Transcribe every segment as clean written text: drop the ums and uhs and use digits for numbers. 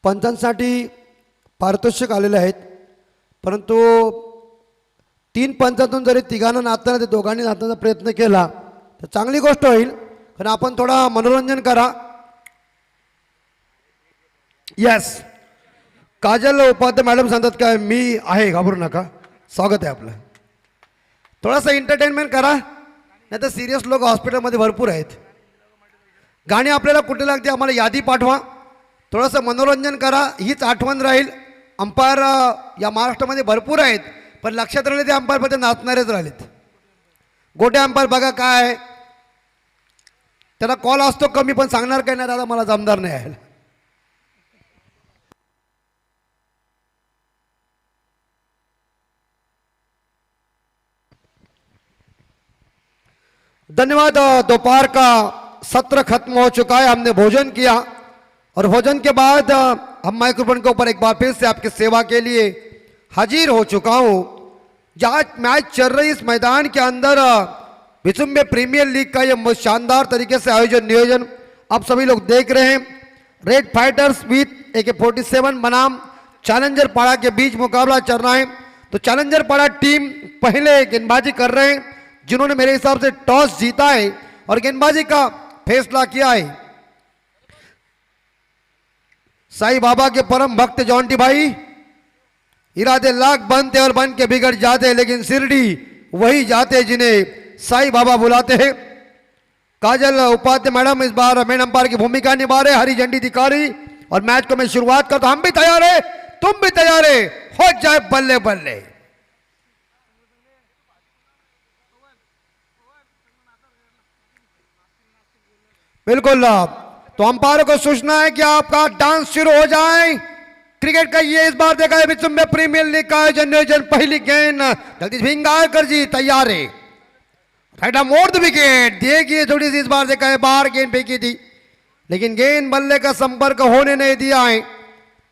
पंचांसाठी पारितोषिक आलेले आहेत, परंतु 3 पंचातून जरी तिघांना नाचताना ते दोघांनी नाचण्याचा प्रयत्न केला तर चांगली गोष्ट होईल. पण आपण थोडा मनोरंजन करा. यस, काजल उपाध्याय मॅडम सांगतात काय मी आहे, घाबरू नका, स्वागत आहे आपलं. थोडासा एंटरटेनमेंट करा, नाही तर सिरियस लोक हॉस्पिटलमध्ये भरपूर आहेत. गाणी आपल्याला कुठे लागते आम्हाला यादी पाठवा. थोडंसं मनोरंजन करा, हीच आठवण राहील. अंपायर या महाराष्ट्रामध्ये भरपूर आहेत, पण लक्षात राहिले ते अंपायरमध्ये नाचणारेच राहिलेत. गोटे अंपायर बघा काय, त्याला कॉल असतो कमी, पण सांगणार काय नाही दादा मला जमदार नाही आहे. धन्यवाद. दोपहर का सत्र खत्म हो चुका है, हमने भोजन किया और भोजन के बाद हम माइक्रोफोन के ऊपर एक बार फिर से आपकी सेवा के लिए हाजिर हो चुका हूँ. जहाँ मैच चल रही इस मैदान के अंदर विचुम्बे प्रीमियर लीग का ये शानदार तरीके से आयोजन नियोजन आप सभी लोग देख रहे हैं. रेड फाइटर्स विथ AK-47 बनाम चैलेंजर पाड़ा के बीच मुकाबला चल रहा है. तो चैलेंजर पाड़ा टीम पहले गेंदबाजी कर रहे हैं, जिन्होंने मेरे हिसाब से टॉस जीता है और गेंदबाजी का फैसला किया है. साईं बाबा के परम भक्त जॉन्टी भाई, इरादे लाख बनते और बन के बिगड़ जाते, लेकिन शिरडी वही जाते जिन्हें साईं बाबा बुलाते हैं. काजल उपाध्याय मैडम इस बार मेन अंपायर की भूमिका निभा रहे, हरी झंडी दिखा रही और मैच को मैं शुरुआत करता. हम भी तैयार है, तुम भी तैयार है, हो जाए बल्ले बल्ले. बिल्कुल, तो अंपायर को सूचना है कि आपका डांस शुरू हो जाए. क्रिकेट का ये इस बार देखा है विचुम्बे प्रीमियर लीग का आयोजन नियोजन. पहली गेंद जगदीश भिंगारकर जी तैयार है, राइट मोड़ द विकेट. देखिए थोड़ी सी इस बार देखा है बाहर गेंद फेंकी थी, लेकिन गेंद बल्ले का संपर्क होने नहीं दिया है.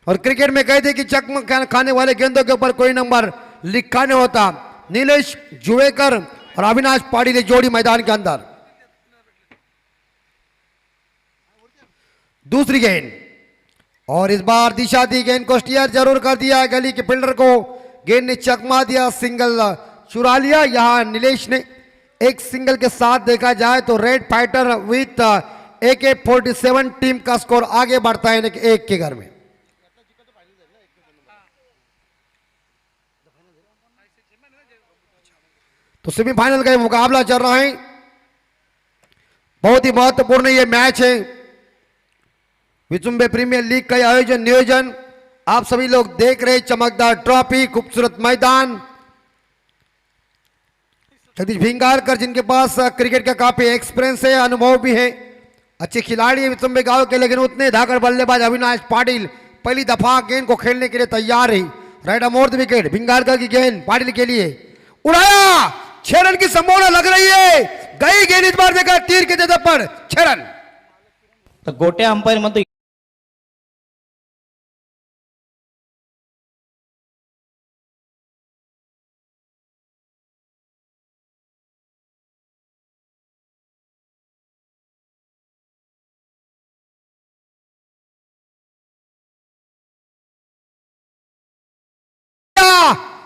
और क्रिकेट में कहते कि चकमक खाने वाले गेंदों के ऊपर कोई नंबर लिखा नहीं होता. नीलेश जुवेकर और अविनाश पाटिल जोड़ी मैदान के अंदर. दूसरी गेंद और इस बार दिशा दी, गेंद को स्टीयर जरूर कर दिया. गली के फील्डर को गेंद ने चकमा दिया, सिंगल चुरा लिया. यहां नीलेश ने एक सिंगल के साथ देखा जाए तो red fighter with AK-47 team का स्कोर आगे बढ़ता है 1 के घर में. तो सेमीफाइनल का मुकाबला चल रहा है, बहुत ही महत्वपूर्ण ये मैच है. विचुम्बे प्रीमियर लीग का आयोजन नियोजन आप सभी लोग देख रहे. चमकदार ट्रॉफी, खूबसूरत मैदान. जगदीश भिंगारकर जिनके पास क्रिकेट का काफी एक्सपीरियंस है, अनुभव भी है, अच्छे खिलाड़ी है विचुम्बे गांव के, लेकिन उतने धाकड़ बल्लेबाज अविनाश पाटिल पहली दफा गेंद को खेलने के लिए तैयार है. राइट मोड़ द विकेट. भिंगारकर की गेंद पाटिल के लिए उड़ाया, 6 रन की संभावना लग रही है. गई गेंद इस बार देखा तीर के जगह पर 6 रन. तर गोटे अंपायर म्हणतो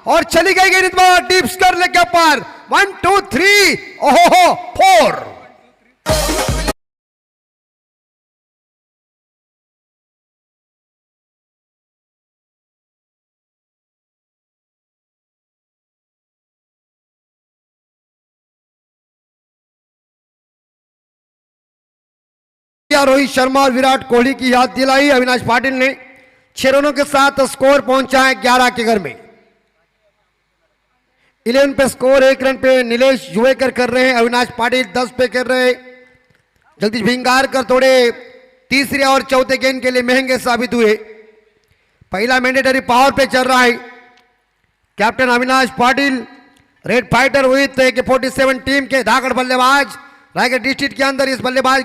और चली गई गेंद इस बार डीप स्क्वायर लेग के ऊपर. 1 2 3 ओहो 4. रोहित शर्मा और विराट कोहली की याद दिलाई अविनाश पाटिल ने. 6 रनों के साथ स्कोर पहुंचा है 11 के घर में. 11 पे स्कोर, 1 रन पे नीलेश जुवेकर कर रहे हैं, अविनाश पाटिल 10 पे कर रहे हैं. जगदीश भिंगारकर थोड़े तीसरे और चौथे गेंद के लिए महंगे साबित हुए. पहला मैंडेटरी पावर पे चल रहा है. Captain Avinash Patil red fighter with AK-47 team के धाकड़ बल्लेबाज. रायगढ़ डिस्ट्रिक्ट के अंदर इस बल्लेबाज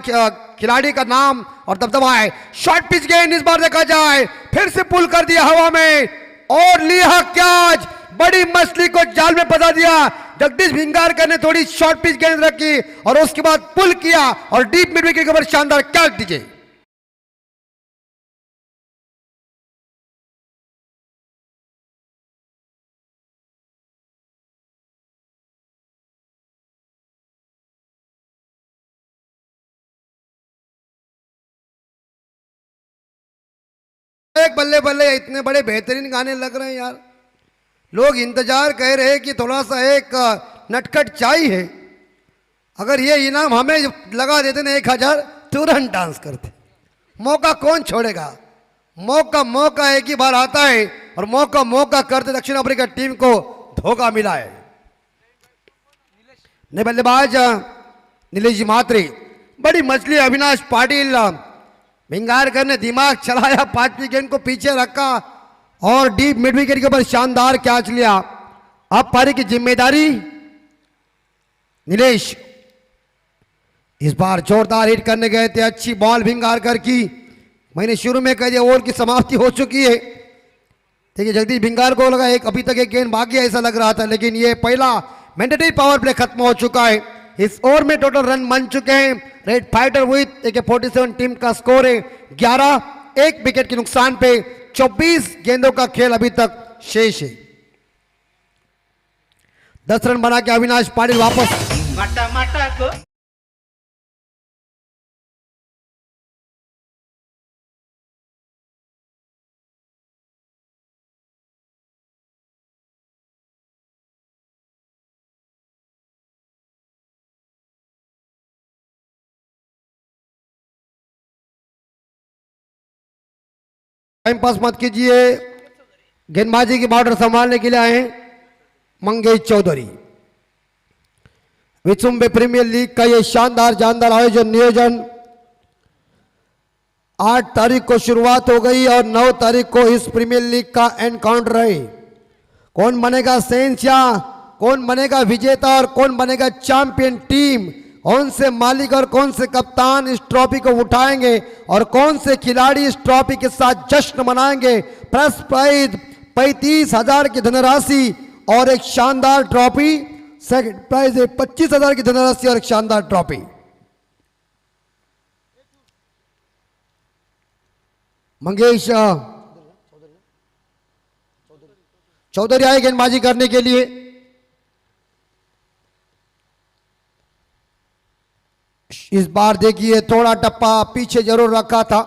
खिलाड़ी का नाम और दबदबा है. शॉर्ट पिच गेंद इस बार देखा जाए, फिर से पुल कर दिया हवा में और लिया कैच. बड़ी मछली को जाल में फंसा दिया. जगदीश भिंगारकर ने थोड़ी शॉर्ट पिच गेंद रखी और उसके बाद पुल किया और डीप मिड विकेट के ऊपर शानदार कैच दीजिए. एक बल्ले बल्ले इतने बड़े बेहतरीन गाने लग रहे हैं यार। लोग इंतजार कह रहे हैं कि थोड़ा सा एक नटखट चाहिए। अगर ये इनाम हमें लगा देते ना 1000, तुरंत डांस करते। मौका कौन छोड़ेगा? मौका एक ही बार आता है और मौका करते दक्षिण अफ्रीका टीम को धोखा मिला है। नए बल्लेबाज नीलेश मात्रे, बड़ी मछली अविनाश पाटिल। भिंगारकर ने दिमाग चलाया, 5वीं गेंद को पीछे रखा और डीप मिड विकेट के ऊपर शानदार कैच लिया। अब पारी की जिम्मेदारी नीलेश। इस बार जोरदार हिट करने गए थे, अच्छी बॉल भिंगारकर की। मैंने शुरू में कह दिया ओवर की समाप्ति हो चुकी है। देखिए जगदीश भिंगार को लगा एक अभी तक एक गेंद बाकी ऐसा लग रहा था, लेकिन ये पहला मैंडेटरी पावर प्ले खत्म हो चुका है। इस ओवर में टोटल रन बन चुके हैं। Red fighter with AK-47 team का स्कोर है 11, 1 विकेट के नुकसान पे 24 गेंदों का खेल अभी तक शेष है। 10 रन बना के अविनाश पाटिल वापस। माटा माटा को टाइम पास मत कीजिए। गेंदबाजी की बॉर्डर संभालने के लिए आए हैं मंगेश चौधरी। विचुम्बे प्रीमियर लीग का ये शानदार नियोजन 8 तारीख को शुरुआत हो गई और 9 तारीख को इस प्रीमियर लीग का एनकाउंटर है। कौन बनेगा शहंशाह, कौन बनेगा विजेता और कौन बनेगा चैंपियन टीम, कौन से मालिक और कौन से कप्तान इस ट्रॉफी को उठाएंगे और कौन से खिलाड़ी इस ट्रॉफी के साथ जश्न मनाएंगे। फर्स्ट प्राइज 35,000 की धनराशि और एक शानदार ट्रॉफी। सेकंड प्राइज है 25,000 की धनराशि और एक शानदार ट्रॉफी। मंगेश चौधरी आए गेंदबाजी करने के लिए। इस बार देखिए थोड़ा टप्पा पीछे जरूर रखा था,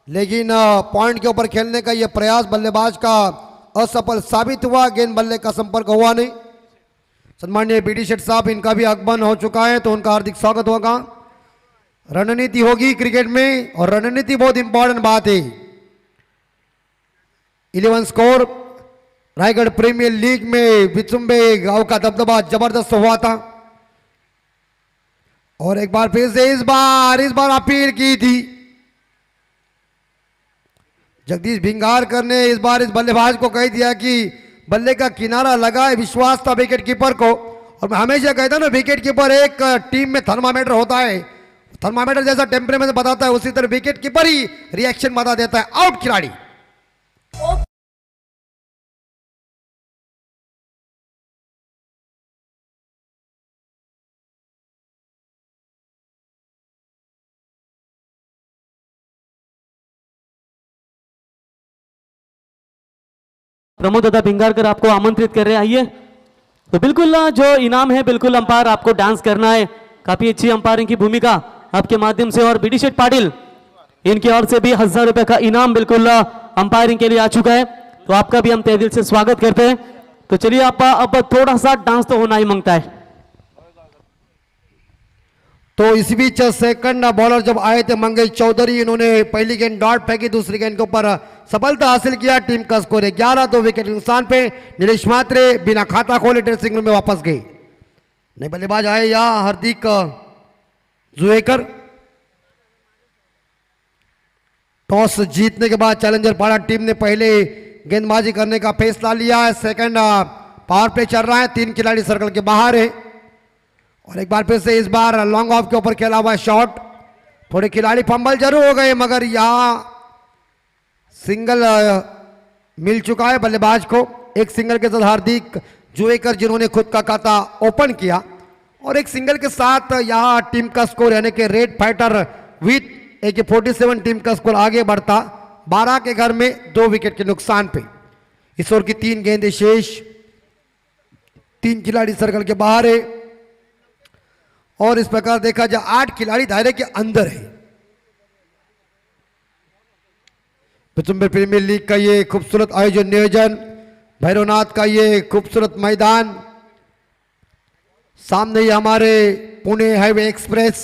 लेकिन पॉइंट के ऊपर खेलने का यह प्रयास बल्लेबाज का असफल साबित हुआ। गेंद बल्ले का संपर्क हुआ नहीं। सम्माननीय BD शेठ साहब, इनका भी आगमन हो चुका है तो उनका हार्दिक स्वागत होगा। रणनीति होगी क्रिकेट में और रणनीति बहुत इंपॉर्टेंट बात है। 11 स्कोर रायगढ़ प्रीमियर लीग में विचुम्बे गांव का दबदबा जबरदस्त हुआ था और एक बार फिर से इस बार अपील की थी जगदीश भिंगारकर ने। इस बार इस बल्लेबाज को कह दिया कि बल्ले का किनारा लगाए, विश्वास था विकेट कीपर को। और मैं हमेशा कहता ना विकेट कीपर एक टीम में थर्मामीटर होता है, थर्मामीटर जैसा टेम्परेचर बताता है उसी तरह विकेट कीपर ही रिएक्शन बता देता है। आउट खिलाड़ी। प्रमोद दादा भिंगारकर आपको आमंत्रित कर रहे हैं, आइए। तो बिल्कुल जो इनाम है बिल्कुल अंपायर आपको डांस करना है। काफी अच्छी अंपायरिंग की भूमिका आपके माध्यम से और BD शेठ पाटिल इनकी ओर से भी 1000 रुपए का इनाम बिल्कुल अंपायरिंग के लिए आ चुका है। तो आपका भी हम तहे दिल से स्वागत करते हैं। तो चलिए आप अब थोड़ा सा डांस तो होना ही मांगता है। तो इस बीच सेकंड बॉलर जब आए थे मंगेश चौधरी, इन्होंने पहली गेंद डॉट फेंकी, दूसरी गेंद के ऊपर सफलता हासिल किया। टीम का स्कोर है 11, 2 विकेट के नुकसान पे नीलेश मात्रे बिना खाता खोले ड्रेसिंग रूम में वापस गए। नए बल्लेबाज आए या हार्दिक जुएकर। टॉस जीतने के बाद चैलेंजर पाड़ा टीम ने पहले गेंदबाजी करने का फैसला लिया है। सेकंड पावर प्ले चल रहा है, 3 खिलाड़ी सर्कल के बाहर है और एक बार फिर से इस बार लॉन्ग ऑफ के ऊपर खेला हुआ शॉट। थोड़े खिलाड़ी फंबल जरूर हो गए मगर यहां सिंगल मिल चुका है बल्लेबाज को। एक सिंगल के साथ हार्दिक जुएकर जिन्होंने खुद का खाता ओपन किया और एक सिंगल के साथ यहां टीम का स्कोर यानी कि red fighter with AK-47 team का स्कोर आगे बढ़ता 12 के घर में 2 विकेट के नुकसान पे। इस ओवर की 3 गेंदें शेष, 3 खिलाड़ी सर्कल के बाहर है और इस प्रकार देखा जाए 8 खिलाड़ी दायरे के अंदर है। विचुंबर प्रीमियर लीग का ये खूबसूरत आयोजन नियोजन, भैरवनाथ का ये खूबसूरत मैदान, सामने ही हमारे पुणे हाईवे एक्सप्रेस,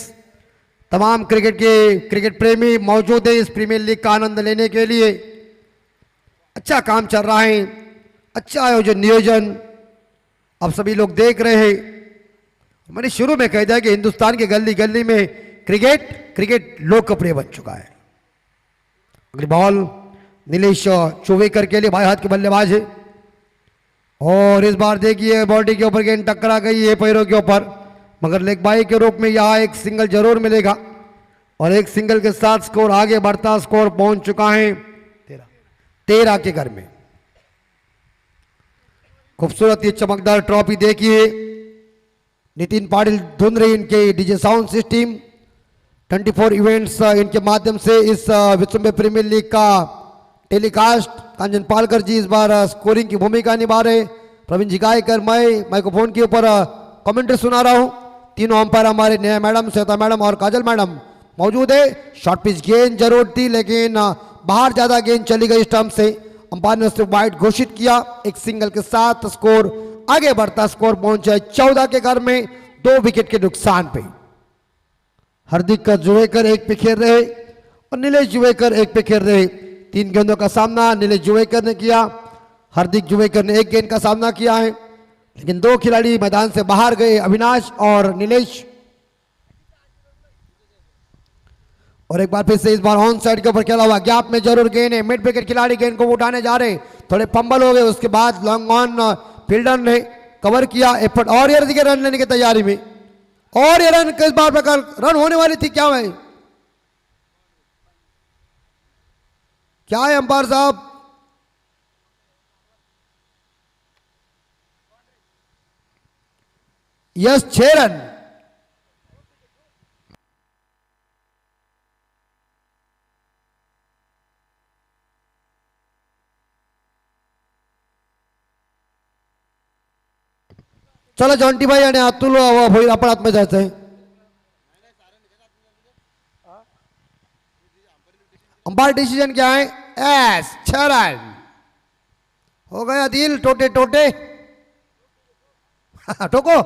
तमाम क्रिकेट प्रेमी मौजूद है इस प्रीमियर लीग का आनंद लेने के लिए। अच्छा काम चल रहा है, अच्छा आयोजन नियोजन अब सभी लोग देख रहे हैं। मैंने शुरू में कह दिया कि हिंदुस्तान के गली गली में क्रिकेट लोकप्रिय बन चुका है। अगली बॉल नीलेश चुवेकर के लिए बाएं हाथ के बल्लेबाज है और इस बार देखिए बॉडी के ऊपर गेंद टकरा गई है पैरों के ऊपर, मगर लेग बाई के रूप में यहाँ एक सिंगल जरूर मिलेगा और एक सिंगल के साथ स्कोर आगे बढ़ता स्कोर पहुंच चुका है 13 के घर में। खूबसूरत ये चमकदार ट्रॉफी देखिए, नितिन पाटिल धुन रहे इनके डीजे साउंड सिस्टम, 24 इवेंट्स इनके माध्यम से इस विचुंबर प्रीमियर लीग का टेलीकास्ट कांचन पालकर जी इस बार स्कोरिंग की भूमिका निभा रहे। प्रवीण जी गायकर मैं माइक्रोफोन के ऊपर कमेंट्री सुना रहा हूं। तीनों अंपायर हमारे नया मैडम, श्वेता मैडम और काजल मैडम मौजूद है। शॉर्ट पिच गेंद जरूर थी लेकिन बाहर ज्यादा गेंद चली गई स्टंप से, अंपायर ने उससे वाइड घोषित किया। एक सिंगल के साथ स्कोर आगे बढ़ता स्कोर पहुंचा 14 के घर में 2 विकेट के नुकसान पे। हार्दिक जुवेकर एक पे खेल रहे और नीलेश जुवेकर एक पे खेल रहे। 3 गेंदों का सामना नीलेश जुवेकर ने किया, हार्दिक जुवेकर ने 1 गेंद का सामना किया है, लेकिन 2 खिलाड़ी मैदान से बाहर गए, अविनाश और नीलेश। और एक बार फिर से इस बार ऑन साइड के ऊपर खेला हुआ, गैप में जरूर गेंद है, मिड विकेट खिलाड़ी गेंद को उठाने जा रहे, थोड़े फंबल हो गए, उसके बाद लॉन्ग ऑन फील्डर ने कवर किया एफर्ट और ये के रन लेने की तैयारी में, और ये रन किस बार प्रकार रन होने वाली थी, क्या है क्या है अंपायर साहब? Yes 6 run. चला जॉन्टी भाई आणि अतुल होईल आपण आतमध्ये जायचं आहे। अंपायर डिसीजन क्या है? एस 6 रन हो गया दिल टोटे टोटे ठोको।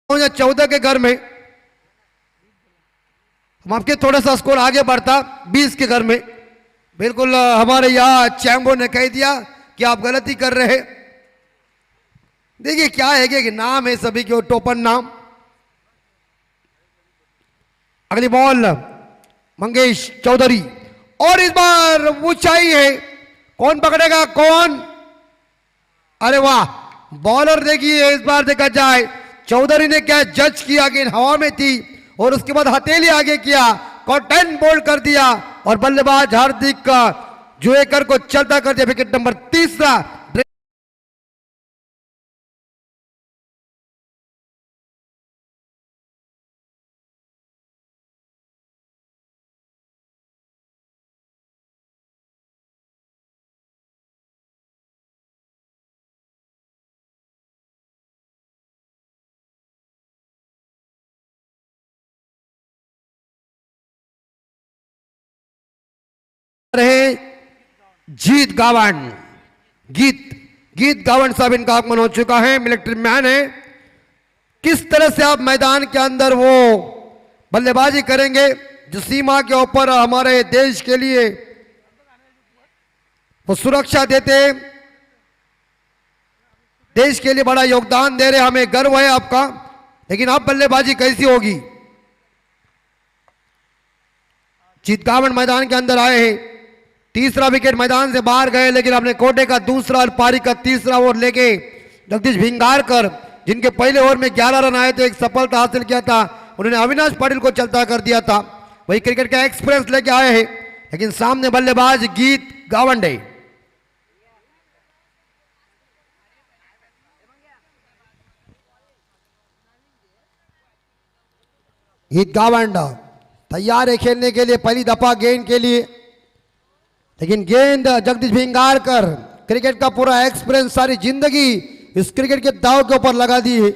या 14 के घर में हम आपके थोड़ा सा स्कोर आगे बढ़ता 20 के घर में। बिल्कुल हमारे यहाँ चैम्बो ने कह दिया कि आप गलती कर रहे हैं। देखिए क्या है कि नाम है सभी के टोपन नाम। अगली बॉल मंगेश चौधरी और इस बार ऊंचाई है, कौन पकड़ेगा कौन? अरे वाह, बॉलर देखिए इस बार देखा जाए चौधरी ने क्या जज किया, गेंद हवा में थी और उसके बाद हथेली आगे किया, कॉटन बोल्ड कर दिया और बल्लेबाज हार्दिक जुवेकर को चलता कर दिया। विकेट नंबर 3 रहे जीत गावन। गीत गावन साहब इनका आगमन हो चुका है, मिलिट्री मैन है। किस तरह से आप मैदान के अंदर वो बल्लेबाजी करेंगे जो सीमा के ऊपर हमारे देश के लिए वो सुरक्षा देते, देश के लिए बड़ा योगदान दे रहे, हमें गर्व है आपका। लेकिन आप बल्लेबाजी कैसी होगी? जीत गावन मैदान के अंदर आए हैं, तीसरा विकेट मैदान से बाहर गए, लेकिन अपने कोटे का दूसरा और पारी का तीसरा ओवर लेके जगदीश भिंगारकर जिनके पहले ओवर में 11 रन आए थे, एक सफलता हासिल किया था। उन्होंने अविनाश पाटिल को चलता कर दिया था। वही क्रिकेट का एक्सप्रेस लेके आए हैं, लेकिन सामने बल्लेबाज गीत गावंडे। गीत गावंडा तैयार है खेलने के लिए पहली दफा गेंद के लिए, लेकिन गेंद जगदीश भिंगारकर क्रिकेट का पूरा एक्सपीरियंस सारी जिंदगी इस क्रिकेट के दाव के ऊपर लगा दी है।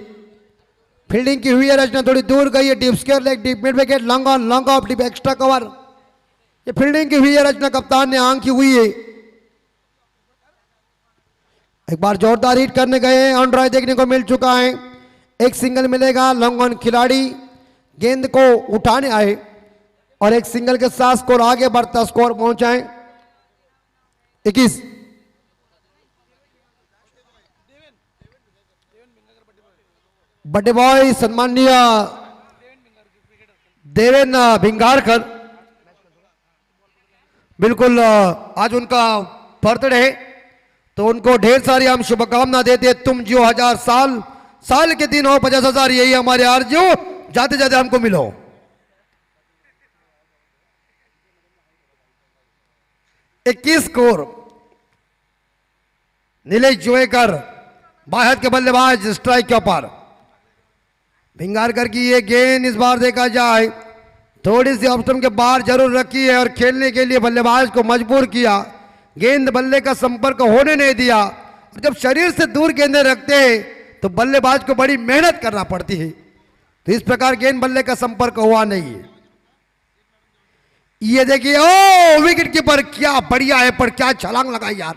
फील्डिंग की हुई है रचना, थोड़ी दूर गई है, deep square leg, deep mid wicket, long on, long off, deep extra cover. ये फील्डिंग की हुई है रचना, कप्तान ने आंख की हुई है। एक बार जोरदार हिट करने गए, ऑन ड्राइव देखने को मिल चुका है, एक सिंगल मिलेगा। लॉन्ग ऑन खिलाड़ी गेंद को उठाने आए और एक सिंगल के साथ स्कोर आगे बढ़ता स्कोर पहुंचाए 21। बड़े बॉय सम्माननीय देवेन भिंगारकर, बिल्कुल आज उनका बर्थडे है तो उनको ढेर सारी हम शुभकामना देते हैं। तुम जियो 1000 साल, साल के दिन हो 50,000, यही हमारे आरजू, जाते जाते हमको मिलो। इक्कीस स्कोर। नीलेश जुएकर बाहर के बल्लेबाज स्ट्राइक के ऊपर। भिंगारकर की ये गेंद इस बार देखा जाए थोड़ी सी ऑप्शन के बाहर जरूर रखी है और खेलने के लिए बल्लेबाज को मजबूर किया। गेंद बल्ले का संपर्क होने नहीं दिया, और जब शरीर से दूर गेंदें रखते हैं तो बल्लेबाज को बड़ी मेहनत करना पड़ती है। तो इस प्रकार गेंद बल्ले का संपर्क हुआ नहीं है। ये देखिए, ओ विकेट कीपर क्या बढ़िया है, पर क्या छलांग लगाई यार,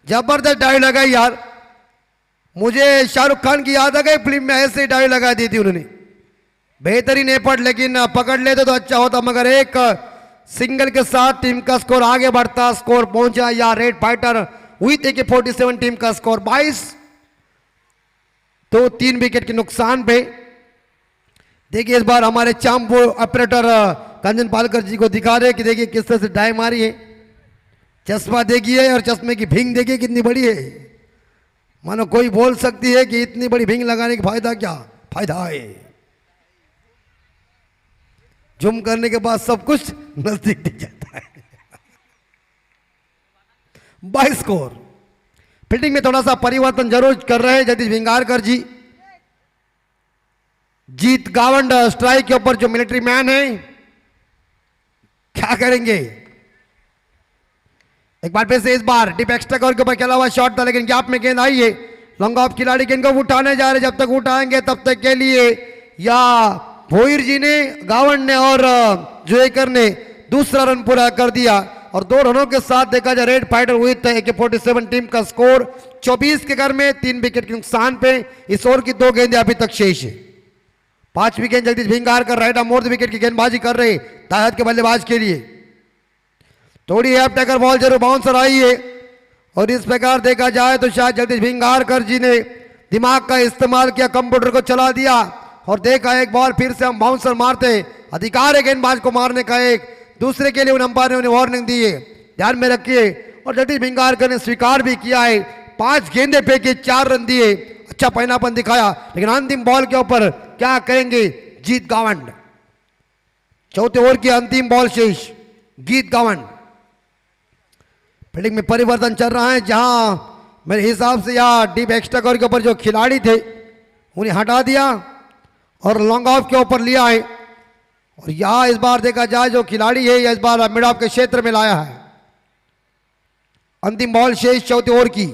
जबरदस्त डाइव लगाई यार। मुझे शाहरुख खान की याद आ गई, फिल्म में ऐसे ही डाइव लगा दी थी उन्होंने। बेहतरीन एफर्ट, लेकिन पकड़ लेते तो अच्छा होता, मगर एक सिंगल के साथ टीम का स्कोर आगे बढ़ता, स्कोर पहुंचा या रेड फाइटर हुई थी कि 47 टीम का स्कोर 22। तो 3 विकेट के नुकसान पे देखिए इस बार हमारे चांपो ऑपरेटर कंचन पालकर जी को दिखा रहे कि देखिए किस तरह से डाई मारी है। चश्मा देखिए और चश्मे की भींग देखिए कितनी बड़ी है। मानो कोई बोल सकती है कि इतनी बड़ी भींग लगाने का फायदा क्या, फायदा है जुम करने के बाद सब कुछ नजदीक दिख जाता है। 22 स्कोर। फील्डिंग में थोड़ा सा परिवर्तन जरूर कर रहे हैं जगदीश भिंगारकर जी। जीत गावंड स्ट्राइक के ऊपर जो मिलिट्री मैन है, क्या करेंगे। एक बार फिर से इस बार डिप एक्स्ट्रा कवर के ऊपर खेला हुआ शॉट था, लेकिन गैप में गेंद आई है। लॉन्ग ऑफ खिलाड़ी गेंद को उठाने जा रहे, जब तक उठाएंगे तब तक के लिए या भोईर जी ने, गावंड ने और जुएकर ने दूसरा रन पूरा कर दिया, और 2 रनों के साथ देखा जाए रेड फाइटर हुई थे कि 47 टीम का स्कोर 24 के घर में 3 विकेट के नुकसान पे। इस ओवर की 2 गेंदें अभी तक शेष है। 5वीं गेंद जगदीश भिंगारकर राइट आर्म मोड़ विकेट की गेंदबाजी कर रहे ताहत के बल्लेबाज के लिए। थोड़ी हैप टैकर बॉल जरूर बाउंसर आई है, और इस प्रकार देखा जाए तो शायद जगदीश भिंगारकर जी ने दिमाग का इस्तेमाल किया, कंप्यूटर को चला दिया और देखा एक बॉल फिर से हम बाउंसर मारते, अधिकार है गेंदबाज को मारने का। एक दूसरे के लिए उन अंपायर ने उन्हें वार्निंग दी है, ध्यान में रखिए। और जगदीश भिंगारकर ने स्वीकार भी किया है, 5 गेंदे फेंके, 4 रन दिए, अच्छा पहनापन दिखाया, लेकिन अंतिम बॉल के ऊपर क्या कहेंगे जीत गावंड। चौथे ओवर की अंतिम बॉल शेष, गीत गावंड। फील्डिंग में परिवर्तन चल रहा है, जहां मेरे हिसाब से या डीप एक्स्ट्रा कवर के ऊपर जो खिलाड़ी थे उन्हें हटा दिया और लॉन्ग ऑफ के ऊपर लिया है, और यहां इस बार देखा जाए जो खिलाड़ी है या इस बार मिड ऑफ के क्षेत्र में लाया है। अंतिम बॉल शेष चौथे ओवर की,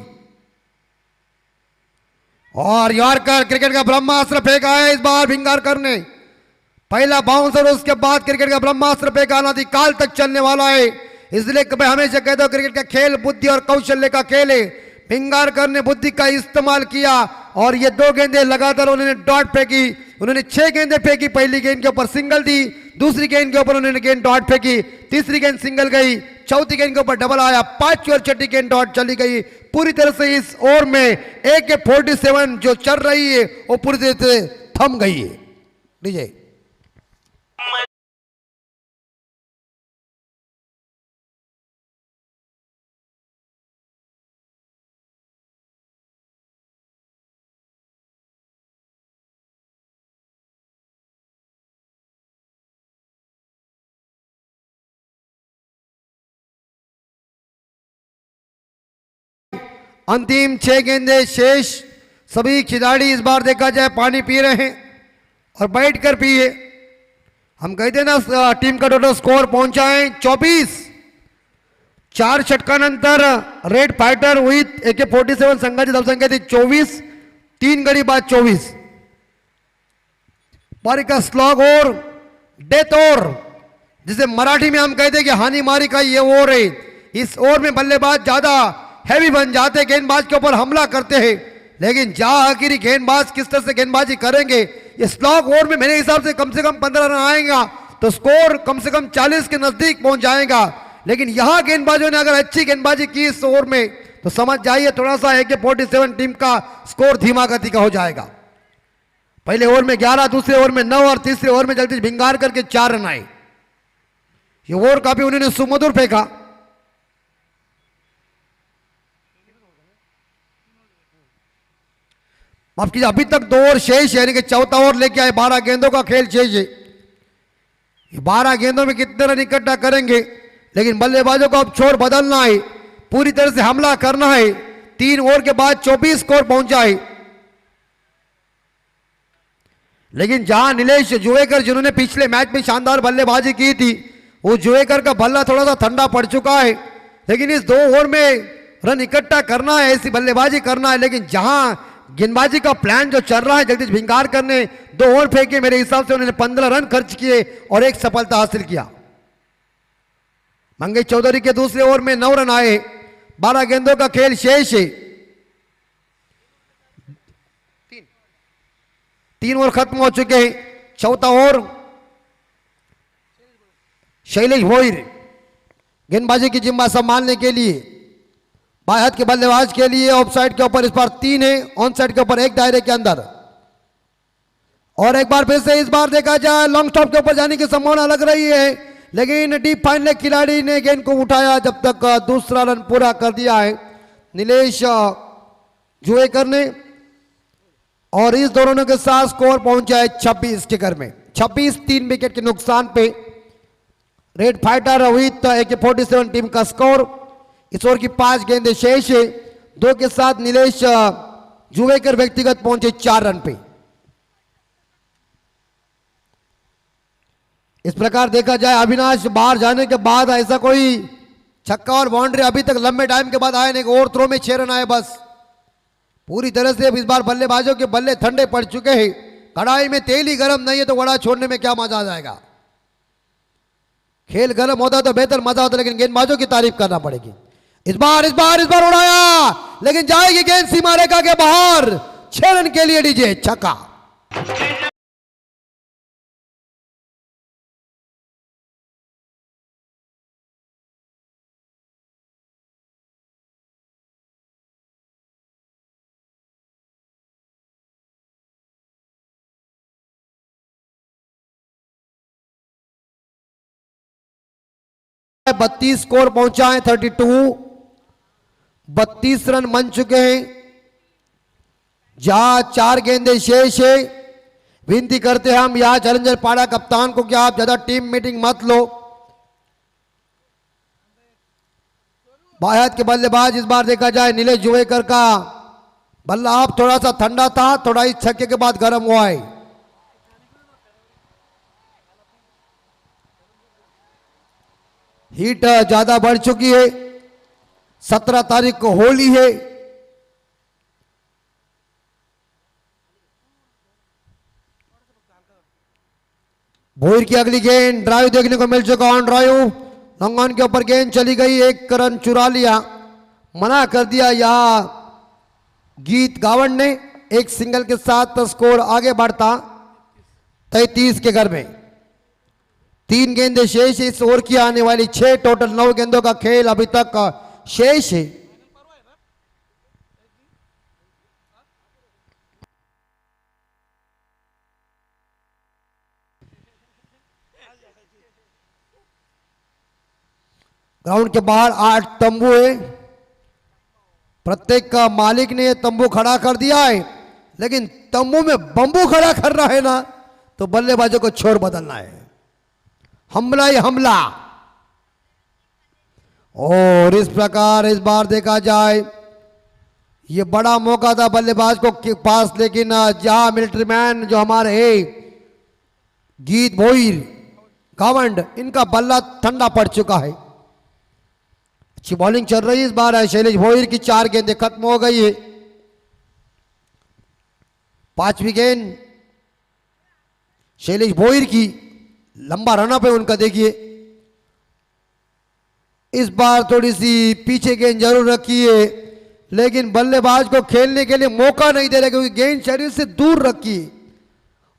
और यॉर्कर क्रिकेट का ब्रह्मास्त्र फेंका है इस बार भिंगारकर ने। पहला बाउंसर, उसके बाद क्रिकेट का ब्रह्मास्त्र फेंका, अनादिकाल तक चलने वाला है। इसलिए मैं हमेशा कहता हूं क्रिकेट का खेल बुद्धि और कौशल्य का खेल है। भिंगारकर ने बुद्धि का इस्तेमाल किया और ये 2 गेंदें लगातार उन्होंने डॉट फेंकी। उन्होंने 6 गेंदें फेंकी, पहली गेंद के ऊपर सिंगल दी, दूसरी गेंद के ऊपर उन्होंने गेंद डॉट फेंकी, तीसरी गेंद सिंगल गई, चौथी गेंद के ऊपर डबल आया, 5वीं और छठी गेंद डॉट चली गई। पूरी तरह से इस ओवर में AK-47 जो चल रही है वो पूरी तरह से थम गई है। लीजिए। अंतिम 6 गेंदें शेष। सभी खिलाड़ी इस बार देखा जाए पानी पी रहे हैं और बैठ कर पिए। हम कहते हैं ना टीम का टोटल स्कोर पहुंचा है 24। 4 षटकानंतर रेड फाइटर विथ AK-47 संघाची धावसंख्या थी 24, 3 गडी बाद 24। बारी का स्लॉग और डेथ ओवर, जिसे मराठी में हम कहते हैं कि हानि मारी का ये ओवर है। इस ओवर में बल्लेबाज ज्यादा हैवी बन जाते, गेंदबाज के ऊपर हमला करते हैं, लेकिन जहां आखिरी गेंदबाज किस तरह से गेंदबाजी करेंगे, ये स्लॉग ओवर में मेरे हिसाब से कम 15 रन आएगा तो स्कोर कम से कम 40 के नजदीक पहुंच जाएगा। लेकिन यहां गेंदबाजों ने अगर अच्छी गेंदबाजी की इस ओवर में तो समझ जाइए थोड़ा सा AK-47 टीम का स्कोर धीमा गति का हो जाएगा। पहले ओवर में 11, दूसरे ओवर में 9 और तीसरे ओवर में जगदीश भिंगार करके 4 रन आए। ये ओवर काफी उन्होंने सुमधुर फेंका। माफ कीजिए, अभी तक 2 ओवर शेष है, यानी कि चौथा ओवर लेके आए। 12 गेंदों का खेल शेष है। ये 12 गेंदों में कितने रन इकट्ठा करेंगे, लेकिन बल्लेबाजों को अब छोर बदलना है, पूरी तरह से हमला करना है। 3 ओवर के बाद 24 स्कोर पहुंचा है। लेकिन जहां नीलेश जुवेकर जिन्होंने पिछले मैच में शानदार बल्लेबाजी की थी, वो जुवेकर का बल्ला थोड़ा सा ठंडा पड़ चुका है। लेकिन इस 2 ओवर में रन इकट्ठा करना है, ऐसी बल्लेबाजी करना है। लेकिन जहां गेंदबाजी का प्लान जो चल रहा है, जगदीश भिंगारकर ने 2 ओवर फेंके, मेरे हिसाब से उन्होंने 15 रन खर्च किए और 1 सफलता हासिल किया। मंगेश चौधरी के दूसरे ओवर में 9 रन आए। 12 गेंदों का खेल शेष है। 3 ओवर खत्म हो चुके हैं। चौथा ओवर शैलेश भोईर गेंदबाजी की जिम्मा संभालने के लिए, बाएं हाथ के बल्लेबाज के लिए ऑफ साइड के ऊपर इस बार 3 है, ऑन साइड के ऊपर 1 दायरे के अंदर। और एक बार फिर से इस बार देखा जाए लॉन्ग स्टॉप के ऊपर जाने की संभावना लग रही है, लेकिन डीप फाइनल खिलाड़ी ने गेंद को उठाया जब तक दूसरा रन पूरा कर दिया है नीलेश जुवेकर ने। और इस दोनों के साथ स्कोर पहुंचा है 26 के घर में। 26, 3 विकेट के नुकसान पे red fighter with AK-47 team का स्कोर। इस ओवर की 5 गेंदें शेष है। 2 के साथ नीलेश जुवेकर व्यक्तिगत पहुंचे 4 रन पे। इस प्रकार देखा जाए अविनाश बाहर जाने के बाद ऐसा कोई छक्का और बाउंड्री अभी तक लंबे टाइम के बाद आए नहीं। ओवर थ्रो में 6 रन आए बस। पूरी तरह से इस बार बल्लेबाजों के बल्ले ठंडे पड़ चुके हैं। कढ़ाई में तेल ही गर्म नहीं है तो वड़ा छोड़ने में क्या मजा आ जाएगा। खेल गर्म होता तो बेहतर मजा होता, लेकिन गेंदबाजों की तारीफ करना पड़ेगी। इस बार उड़ाया, लेकिन जाएगी गेंद सीमा रेखा के बाहर। 6 रन के लिए डीजे छक्का। बत्तीस स्कोर पहुंचा है 32। 32 रन बन चुके हैं। जहां 4 गेंदें शेष है। विनती करते हैं हम यहां चैलेंजर पाड़ा कप्तान को कि आप ज्यादा टीम मीटिंग मत लो। बाएं हाथ के बल्लेबाज इस बार देखा जाए नीलेश जुवेकर का बल्ला आप थोड़ा सा ठंडा था, थोड़ा इस छक्के के बाद गर्म हुआ है। हीट ज्यादा बढ़ चुकी है। 17 तारीख को होली है। भोईर की अगली गेंद ड्राइव देखने को मिल चुका। ऑन ड्राइव लॉन्ग ऑन के ऊपर गेंद चली गई। 1 रन चुरा लिया, मना कर दिया यहां गीत गावड़ ने। 1 सिंगल के साथ स्कोर आगे बढ़ता 33 के घर में। 3 गेंदें शेष। इस ओवर की आने वाली 6 टोटल 9 गेंदों का खेल अभी तक शेष है। ग्राउंड के बाहर 8 तंबू है। प्रत्येक का मालिक ने तंबू खड़ा कर दिया है, लेकिन तंबू में बंबू खड़ा करना है ना तो बल्लेबाजों को छोर बदलना है। हमला ही हमला। और इस प्रकार इस बार देखा जाए ये बड़ा मौका था बल्लेबाज को के पास, लेकिन जहां मिलिट्री मैन जो हमारे है गीत भोईर गावंड, इनका बल्ला ठंडा पड़ चुका है। अच्छी बॉलिंग चल रही है इस बार है शैलेश भोईर की। 4 गेंदें खत्म हो गई है। 5वीं गेंद शैलेश भोईर की, लंबा रनअप है उनका। देखिए इस बार थोड़ी सी पीछे गेंद जरूर रखी है, लेकिन बल्लेबाज को खेलने के लिए मौका नहीं दे रहे क्योंकि गेंद शरीर से दूर रखी।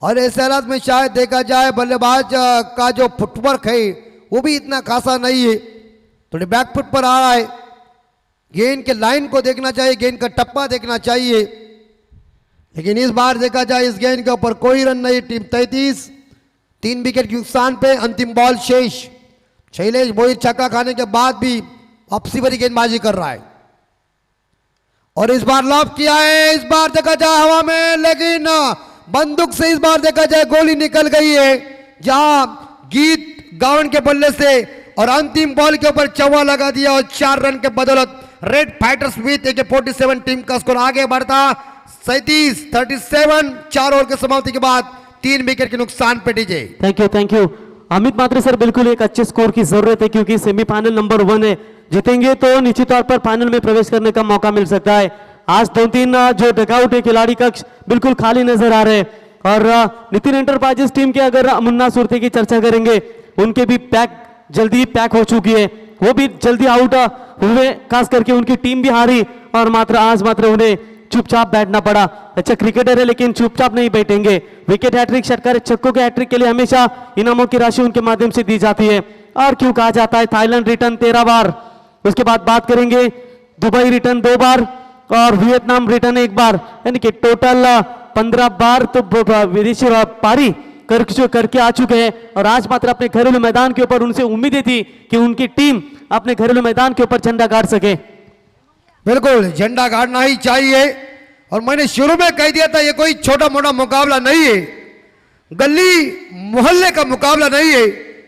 और ऐसे हालात में शायद देखा जाए बल्लेबाज का जो फुटवर्क है वो भी इतना खासा नहीं है, थोड़े बैक फुट पर आ रहा है। गेंद के लाइन को देखना चाहिए, गेंद का टप्पा देखना चाहिए, लेकिन इस बार देखा जाए इस गेंद के ऊपर कोई रन नहीं। टीम 33, 3 विकेट के नुकसान पे अंतिम बॉल शेष। शैलेश भोईर छक्का खाने के बाद भी वापसी भरी गेंदबाजी कर रहा है और इस बार लॉब किया है। इस बार देखा जाए हवा में, लेकिन बंदूक से इस बार देखा जाए गोली निकल गई है, जहां गीत गावन के बल्ले से और अंतिम बॉल के ऊपर चौवा लगा दिया और 4 रन के बदौलत red fighters with AK-47 team का स्कोर आगे बढ़ता 37-37। 4 ओवर के समाप्ति के बाद 3 विकेट के नुकसान पे DJ. Thank you Amit Mhatre sir. बिल्कुल एक अच्छे स्कोर की जरूरत है क्योंकि सेमीफाइनल नंबर 1 है, जीतेंगे तो निश्चित तौर पर फाइनल में प्रवेश करने का मौका मिल सकता है। आज 2-3 जो डगआउट है खिलाड़ी कक्ष बिल्कुल खाली नजर आ रहे हैं और नितिन एंटरप्राइजेस टीम के अगर मुन्ना सुरती की चर्चा करेंगे, उनके भी जल्दी पैक हो चुकी है, वो भी जल्दी आउट हुए, खास करके उनकी टीम भी हारी और आज मात्र उन्हें चुपचाप बैठना पड़ा। अच्छा क्रिकेटर है लेकिन चुपचाप नहीं बैठेंगे। विकेट हैट्रिक षटकार छक्कों के हैट्रिक के लिए हमेशा इनामों की राशि उनके माध्यम से दी जाती है। और क्यों कहा जाता है थाईलैंड रिटर्न 13 बार, उसके बाद बात करेंगे दुबई रिटर्न 2 बार और वियतनाम रिटर्न 1 बार, यानी कि टोटल 15 बार तो विदेशी पारी करके आ चुके हैं। और आज मात्र अपने घरेलू मैदान के ऊपर उनसे उम्मीदें थी कि उनकी टीम अपने घरेलू मैदान के ऊपर झंडा गाड़ सके। बिल्कुल झंडा गाड़ना ही चाहिए और मैंने शुरू में कह दिया था ये कोई छोटा मोटा मुकाबला नहीं है, गली मोहल्ले का मुकाबला नहीं है,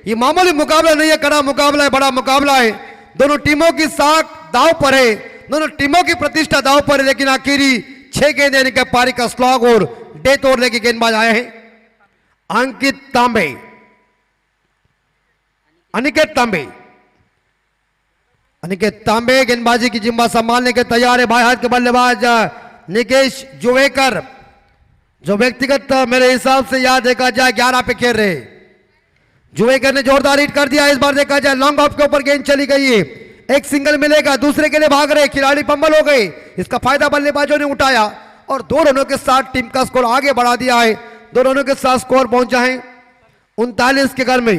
ये मामूली मुकाबला नहीं है, कड़ा मुकाबला है, बड़ा मुकाबला है। दोनों टीमों की साख दांव पर है, दोनों टीमों की प्रतिष्ठा दांव पर है, लेकिन आखिरी 6 गेंद यानी कि पारी का स्लॉग और डेथ ओवर लेके गेंदबाज आए हैं अंकित तांबे, अनिकेत तांबे। अनिकेत तांबे गेंदबाजी की जिम्मा संभालने के तैयार है। बाएं हाथ के बल्लेबाज निकेश जुवेकर, जो व्यक्तिगत मेरे हिसाब से याद देखा जाए 11 पे खेल रहे। जुवेकर ने जोरदार हिट कर दिया। इस बार देखा जाए लॉन्ग ऑफ के ऊपर गेंद चली गई है, एक सिंगल मिलेगा, दूसरे के लिए भाग रहे खिलाड़ी पंबल हो गए, इसका फायदा बल्लेबाजों ने उठाया और 2 रनों के साथ टीम का स्कोर आगे बढ़ा दिया है। 2 रनों के साथ स्कोर पहुंचा है 39 के घर में।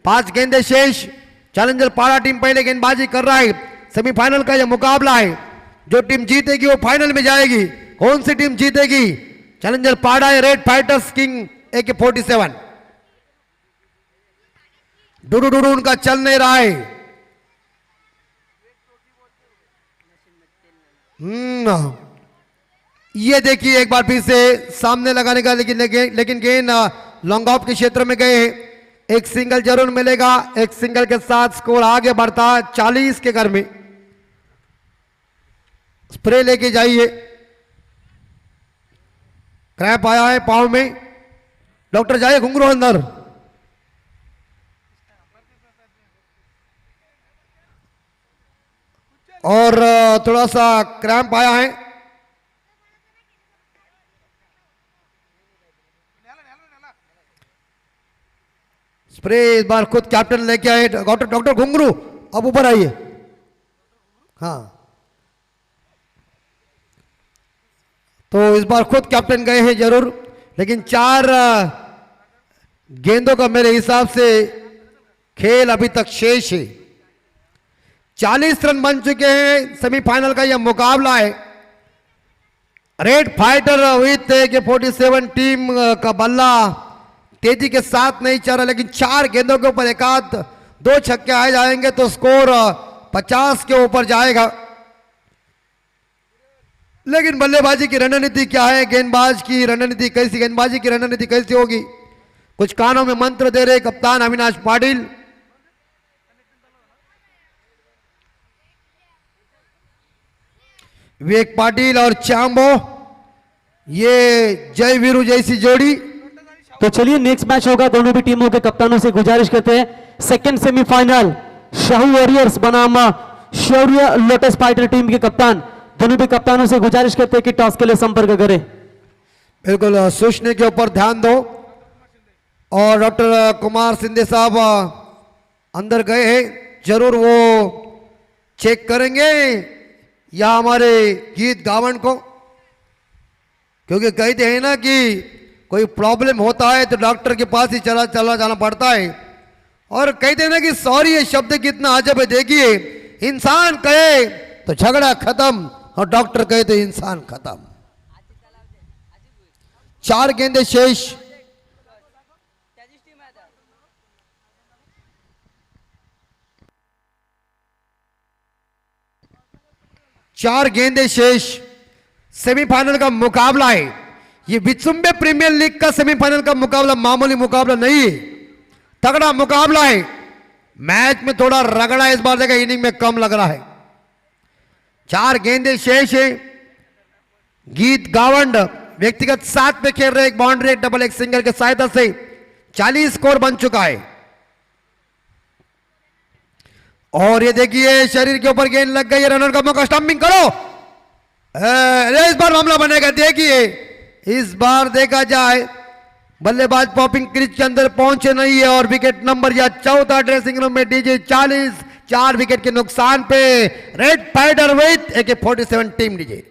5 गेंदें शेष। चैलेंजर पाड़ा टीम पहले गेंदबाजी कर रहा है। सेमीफाइनल का यह मुकाबला है, जो टीम जीतेगी वो फाइनल में जाएगी। कौन सी टीम जीतेगी? चैलेंजर पाड़ा है red fighters king AK-47। Dudu Dudu उनका चल नहीं रहा है। ये देखिए एक बार फिर से सामने लगाने का, लेकिन गेंद लॉन्ग ऑफ के क्षेत्र में गए हैं। एक सिंगल जरूर मिलेगा, एक सिंगल के साथ स्कोर आगे बढ़ता 40 के घर में। स्प्रे लेके जाइए। क्रैप आया है पांव में, डॉक्टर जाइए घुंघरू अंदर। और थोड़ा सा क्रैम्प आया है। स्प्रे इस बार खुद कैप्टन लेके आए डॉक्टर घुंघरू, अब ऊपर आइए। हाँ, तो इस बार खुद कैप्टन गए हैं जरूर, लेकिन 4 गेंदों का मेरे हिसाब से खेल अभी तक शेष है। 40 रन बन चुके हैं। सेमीफाइनल का यह मुकाबला है। Red fighter with AK-47 team का बल्ला तेजी के साथ नहीं चल रहा, लेकिन 4 गेंदों के ऊपर 1-2 छक्के आ जाएंगे तो स्कोर 50 के ऊपर जाएगा। लेकिन बल्लेबाजी की रणनीति क्या है, गेंदबाज की रणनीति कैसी, गेंदबाजी की रणनीति कैसी होगी? कुछ कानों में मंत्र दे रहे कप्तान अविनाश पाटिल। विवेक पाटिल और चांबो, ये जय वीरू जैसी जोड़ी। तो चलिए नेक्स्ट मैच होगा, दोनों भी टीमों के कप्तानों से गुजारिश करते हैं, सेकंड सेमीफाइनल शाहू वॉरियर्स बनाम शौर्य लोटस फाइटर टीम के कप्तान, दोनों भी कप्तानों से गुजारिश करते हैं कि टॉस के लिए संपर्क करें। बिल्कुल सूचने के ऊपर ध्यान दो। और डॉक्टर कुमार सिंधे साहब अंदर गए हैं, जरूर वो चेक करेंगे या हमारे गीत गावन को, क्योंकि कहते हैं ना कि कोई प्रॉब्लम होता है तो डॉक्टर के पास ही चला जाना पड़ता है। और कहते हैं ना कि सॉरी ये शब्द कितना अजब है। देखिए, इंसान कहे तो झगड़ा खत्म और डॉक्टर कहे तो इंसान खत्म। 4 गेंदे शेष। चार गेंदे शेष। सेमीफाइनल का मुकाबला है ये, विचुंबे प्रीमियर लीग का सेमीफाइनल का मुकाबला मामूली मुकाबला नहीं है, तगड़ा मुकाबला है। मैच में थोड़ा रगड़ा इस बार देखा, इनिंग में कम लग रहा है। 4 गेंदे शेष है। गीत गावंड व्यक्तिगत 7 पे खेल रहे, एक बाउंड्री एक डबल एक सिंगल के सहायता से 40 स्कोर बन चुका है। और ये देखिए शरीर के ऊपर गेंद लग गई है, रनर का मौका, स्टंपिंग करो। इस बार मामला बनेगा। देखिए इस बार देखा जाए बल्लेबाज पॉपिंग क्रीज के अंदर पहुंचे नहीं है और विकेट नंबर या चौथा ड्रेसिंग रूम में डीजे 40, 4 विकेट के नुकसान पे red fighter with AK-47 team DJ.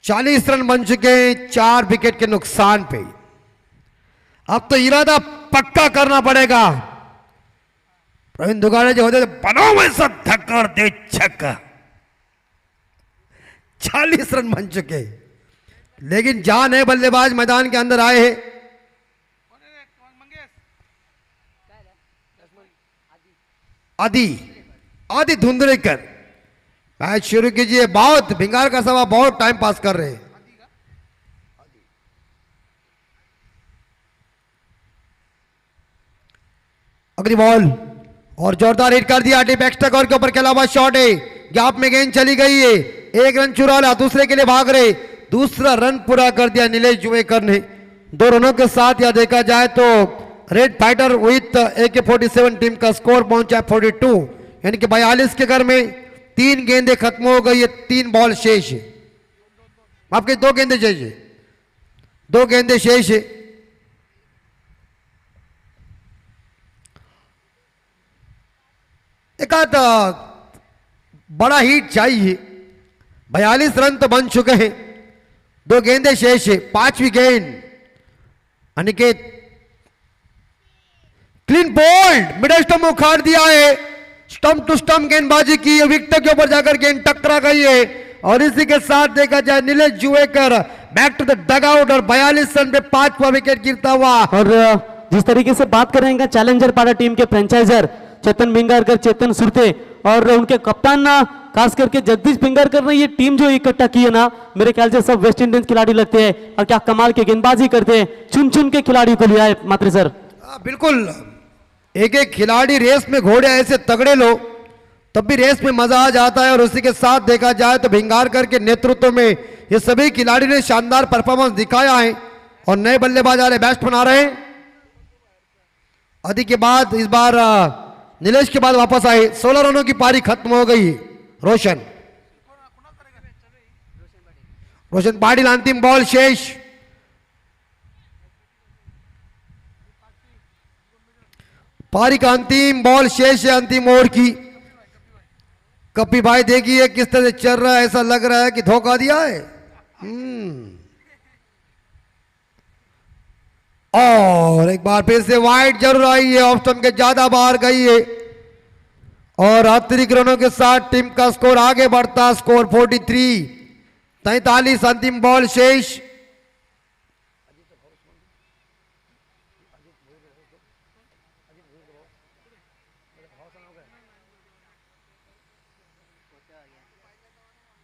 चालीस रन बन चुके हैं 4 विकेट के नुकसान पे। अब तो इरादा पक्का करना पड़ेगा। प्रवीण दुगाड़े जो होते बनो में सब धक्कर दे छक्का। 40 रन बन चुके, लेकिन जान है बल्लेबाज मैदान के अंदर आए हैं। आदि धुंधलेकर, मैच शुरू कीजिए। बहुत भिंगार का सभा बहुत टाइम पास कर रहे हैं। अगली बॉल और जोरदार हिट कर दिया। डीप एक्स्ट्रा कवर के ऊपर खेला हुआ शॉट है, गैप में गेंद चली गई है। 1 रन चुरा लिया, दूसरे के लिए भाग रहे, दूसरा रन पूरा कर दिया नीलेश जुवेकर ने। 2 रनों के साथ यह देखा जाए तो red fighter with AK-47 team का स्कोर पहुंचा 42, यानी कि 42 के घर में 3 गेंदें खत्म हो गई है। 3 बॉल शेष है, आपके 2 गेंदे शेष है, 2 गेंदे शेष है। एक आध बड़ा हिट चाहिए। 42 रन तो बन चुके हैं, 2 गेंदे शेष है। 5वीं गेंद Aniket, clean bowled, middle stump उखाड़ दिया है। स्टंप टू स्टंप गेंदबाजी की, विकेट के ऊपर जाकर गेंद टकरा गई है। और इसी के साथ देखा जाए Nilesh Juvekar back to the dugout और 42 रन पे 5वां विकेट गिरता हुआ। और जिस तरीके से बात करेंगे चैलेंजर पारा टीम के फ्रेंचाइजर चेतन भिंगारकर, चेतन सुरते और उनके कप्तान ना खास करके जगदीश भिंगारकर ने ये टीम जो इकट्ठा की है ना, मेरे ख्याल से सब वेस्ट इंडीज खिलाड़ी लगते हैं और क्या कमाल के गेंदबाजी करते हैं। चुन चुन के खिलाड़ी को लिया है मात्र सर। बिल्कुल, एक एक खिलाड़ी रेस में घोड़े ऐसे तगड़े लो तब भी रेस में मजा आ जाता है। और उसी के साथ देखा जाए तो भिंगारकर के नेतृत्व में ये सभी खिलाड़ी ने शानदार परफॉर्मेंस दिखाया है और नए बल्लेबाज आ रहे, बैट्समैन आ रहे हैं। आदि के बाद इस बार नीलेश के बाद वापस आए। 16 रनों की पारी खत्म हो गई। रोशन पाटिल, अंतिम बॉल शेष। पारी का अंतिम बॉल शेष है, अंतिम ओवर की। कपी भाई देखिए किस तरह से चल रहा है, ऐसा लग रहा है कि धोखा दिया है। और एक बार फिर से वाइड जरूर आई है, ऑफ स्टंप के ज्यादा बाहर गई है और अतिरिक्त रनों के साथ टीम का स्कोर आगे बढ़ता। स्कोर 43, 43 अंतिम बॉल शेष।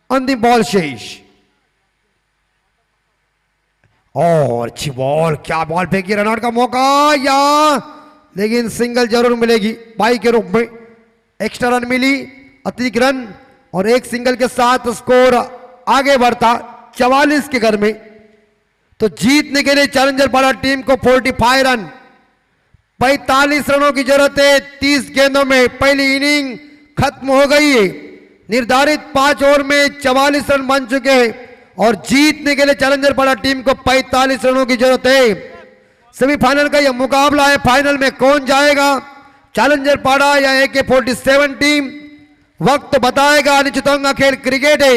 अंतिम बॉल शेष और अच्छी बॉल, क्या बॉल फेंकी, रनआउट का मौका या, लेकिन सिंगल जरूर मिलेगी बाई के रूप में। एक्स्ट्रा रन मिली, अतिरिक्त रन और एक सिंगल के साथ स्कोर आगे बढ़ता 44 के घर में। तो जीतने के लिए चैलेंजर पाड़ा टीम को 45 रन, 45 रनों की जरूरत है। 30 गेंदों में पहली इनिंग खत्म हो गई है। निर्धारित 5 ओवर में 44 रन बन चुके हैं और जीतने के लिए चैलेंजर पाड़ा टीम को 45 रनों की जरूरत है। सेमीफाइनल का यह मुकाबला है, फाइनल में कौन जाएगा, चैलेंजर पाड़ा या AK-47 टीम, वक्त बताएगा। निश्चितंगा खेल क्रिकेट है,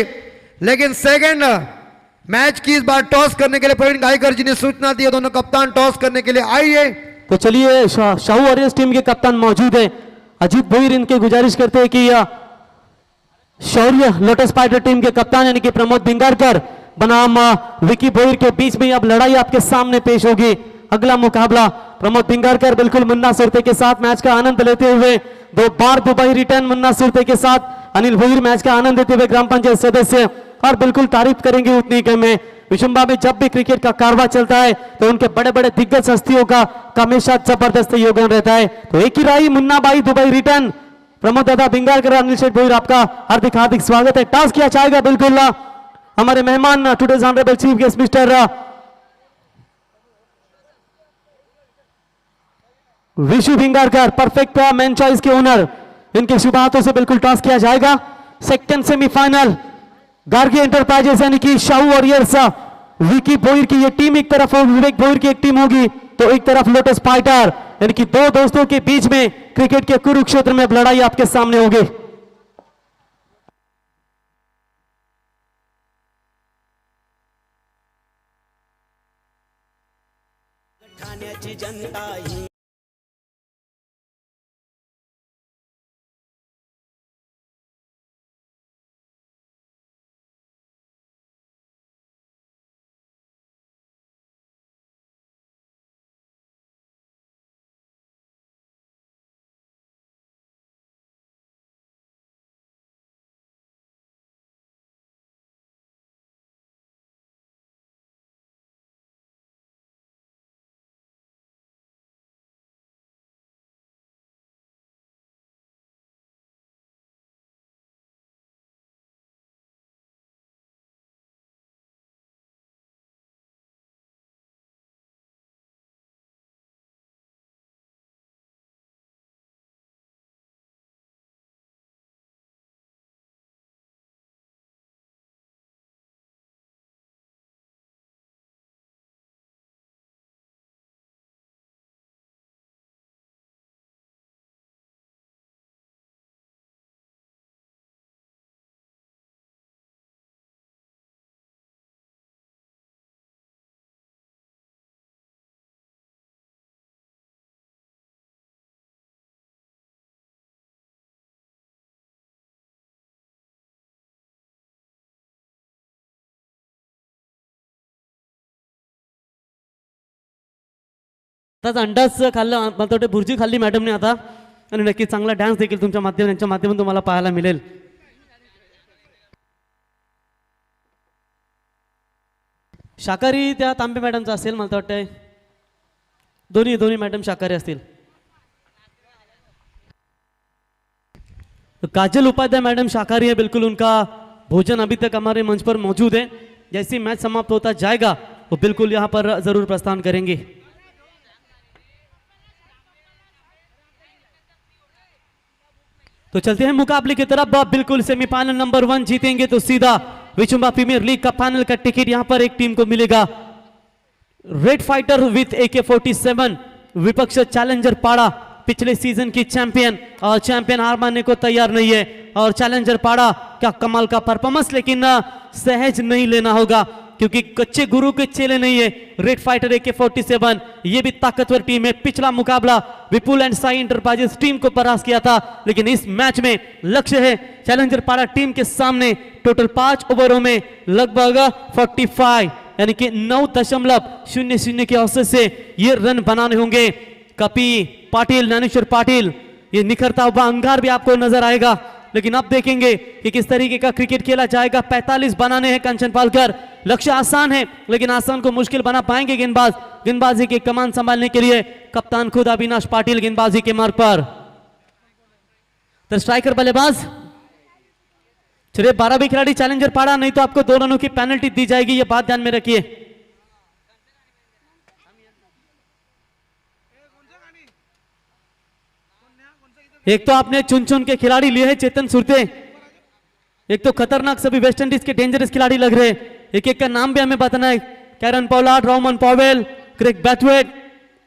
लेकिन सेकंड मैच की इस बार टॉस करने के लिए प्रवीण गायकर जी ने सूचना दी है। दोनों कप्तान टॉस करने के लिए आइए। तो चलिए, शाहू वॉरियर्स टीम के कप्तान मौजूद है अजीत भोईर, इनके गुजारिश करते हैं कि शौर्य लोटस फाइटर टीम के कप्तान यानी कि प्रमोद भिंगारकर बनाम विकी भोईर के बीच में अब लड़ाई आपके सामने पेश होगी। अगला मुकाबला प्रमोद भिंगारकर बिल्कुल मुन्ना सुरते के साथ मैच का आनंद लेते हुए, 2 बार दुबई रिटर्न मुन्ना सुरते के साथ अनिल भोईर मैच का आनंद लेते हुए ग्राम पंचायत सदस्य, और बिल्कुल तारीफ करेंगे उतनी कम में। विशुंबा में जब भी क्रिकेट का कारवा चलता है तो उनके बड़े बड़े दिग्गज हस्तियों का हमेशा जबरदस्त योगदान रहता है। तो एक ही राही मुन्ना बाई दुबई रिटर्न, प्रमोद दादा भिंगारकर, अनिल शेठ भोईर, आपका हार्दिक हार्दिक स्वागत है। टॉस किया जाएगा बिल्कुल हमारे मेहमान today's honourable chief guest mister Vishu Bhingarkar, perfect man choice के ओनर, इनके शुभ हाथों से बिल्कुल टॉस किया जाएगा। सेकंड सेमीफाइनल गार्गी एंटरप्राइजेस यानी कि शाहू वॉरियर्स विकी भोईर की ये टीम एक तरफ और विवेक भोईर की एक टीम होगी, तो एक तरफ लोटस फाइटर यानी कि 2 दोस्तों के बीच में क्रिकेट के कुरुक्षेत्र में लड़ाई आपके सामने होगी। ठाण्याची जनता ही आताच अंडाच खाल्लं, मला वाटतं भुर्जी खाल्ली मॅडमने आता, आणि नक्कीच चांगला डान्स देखील तुमच्या त्यांच्या माध्यमातून तुम्हाला पाहायला मिळेल। शाकाहारी त्या तांबे मॅडमचा असेल, मला वाटतंय दोन्ही मॅडम शाकाहारी असतील। काजल उपाध्याय मैडम शाकाहारी है, बिल्कुल उनका भोजन अभी तक हमारे मंच पर मौजूद है। जैसे मैच समाप्त होता जाएगा वो बिल्कुल यहाँ पर जरूर प्रस्थान करेंगे। तो चलते हैं मुकाबले की तरफ। बिल्कुल सेमीफाइनल नंबर 1 जीतेंगे तो सीधा विशुंबा प्रीमियर लीग का फाइनल का टिकट यहाँ पर एक टीम को मिलेगा। रेड फाइटर विथ AK-47 विपक्ष चैलेंजर पाड़ा, पिछले सीजन की चैंपियन, और चैंपियन हार मानने को तैयार नहीं है। और चैलेंजर पाड़ा क्या कमाल का परफॉर्मेंस, लेकिन सहज नहीं लेना होगा। क्योंकि कच्चे गुरु के चेले नहीं है। रेड फाइटर AK-47 ये भी ताकतवर टीम है। पिछला मुकाबला विपुल एंड साई इंटरप्राइजेस टीम को परास्त किया था, लेकिन इस मैच में लक्ष्य है चैलेंजर पाड़ा टीम के सामने टोटल 5 ओवरों में लगभग 45 यानी कि 9.00 के औसत से ये रन बनाने होंगे। कपी पाटिल, ज्ञानेश्वर पाटिल, ये निखरता हुआ अंगार भी आपको नजर आएगा। लेकिन अब देखेंगे कि किस तरीके का क्रिकेट खेला जाएगा। 45 बनाने हैं कंचन पालकर। लक्ष्य आसान है, लेकिन आसान को मुश्किल बना पाएंगे गेंदबाज। गेंदबाजी की कमान संभालने के लिए कप्तान खुद अविनाश पाटिल गेंदबाजी के मार्ग पर। तो स्ट्राइकर बल्लेबाज। चलिए 12 भी खिलाड़ी चैलेंजर पाड़ा, नहीं तो आपको 2 रनों की पेनल्टी दी जाएगी, ये बात ध्यान में रखिए। एक तो आपने चुन चुन के खिलाड़ी लिए हैं, चेतन सुरते, एक तो खतरनाक सभी वेस्ट इंडीज के डेंजरस खिलाड़ी लग रहे हैं। एक एक का नाम भी हमें बताना है। कैरन पोलार्ड, रोमन पॉवेल, क्रिक बैथवेट,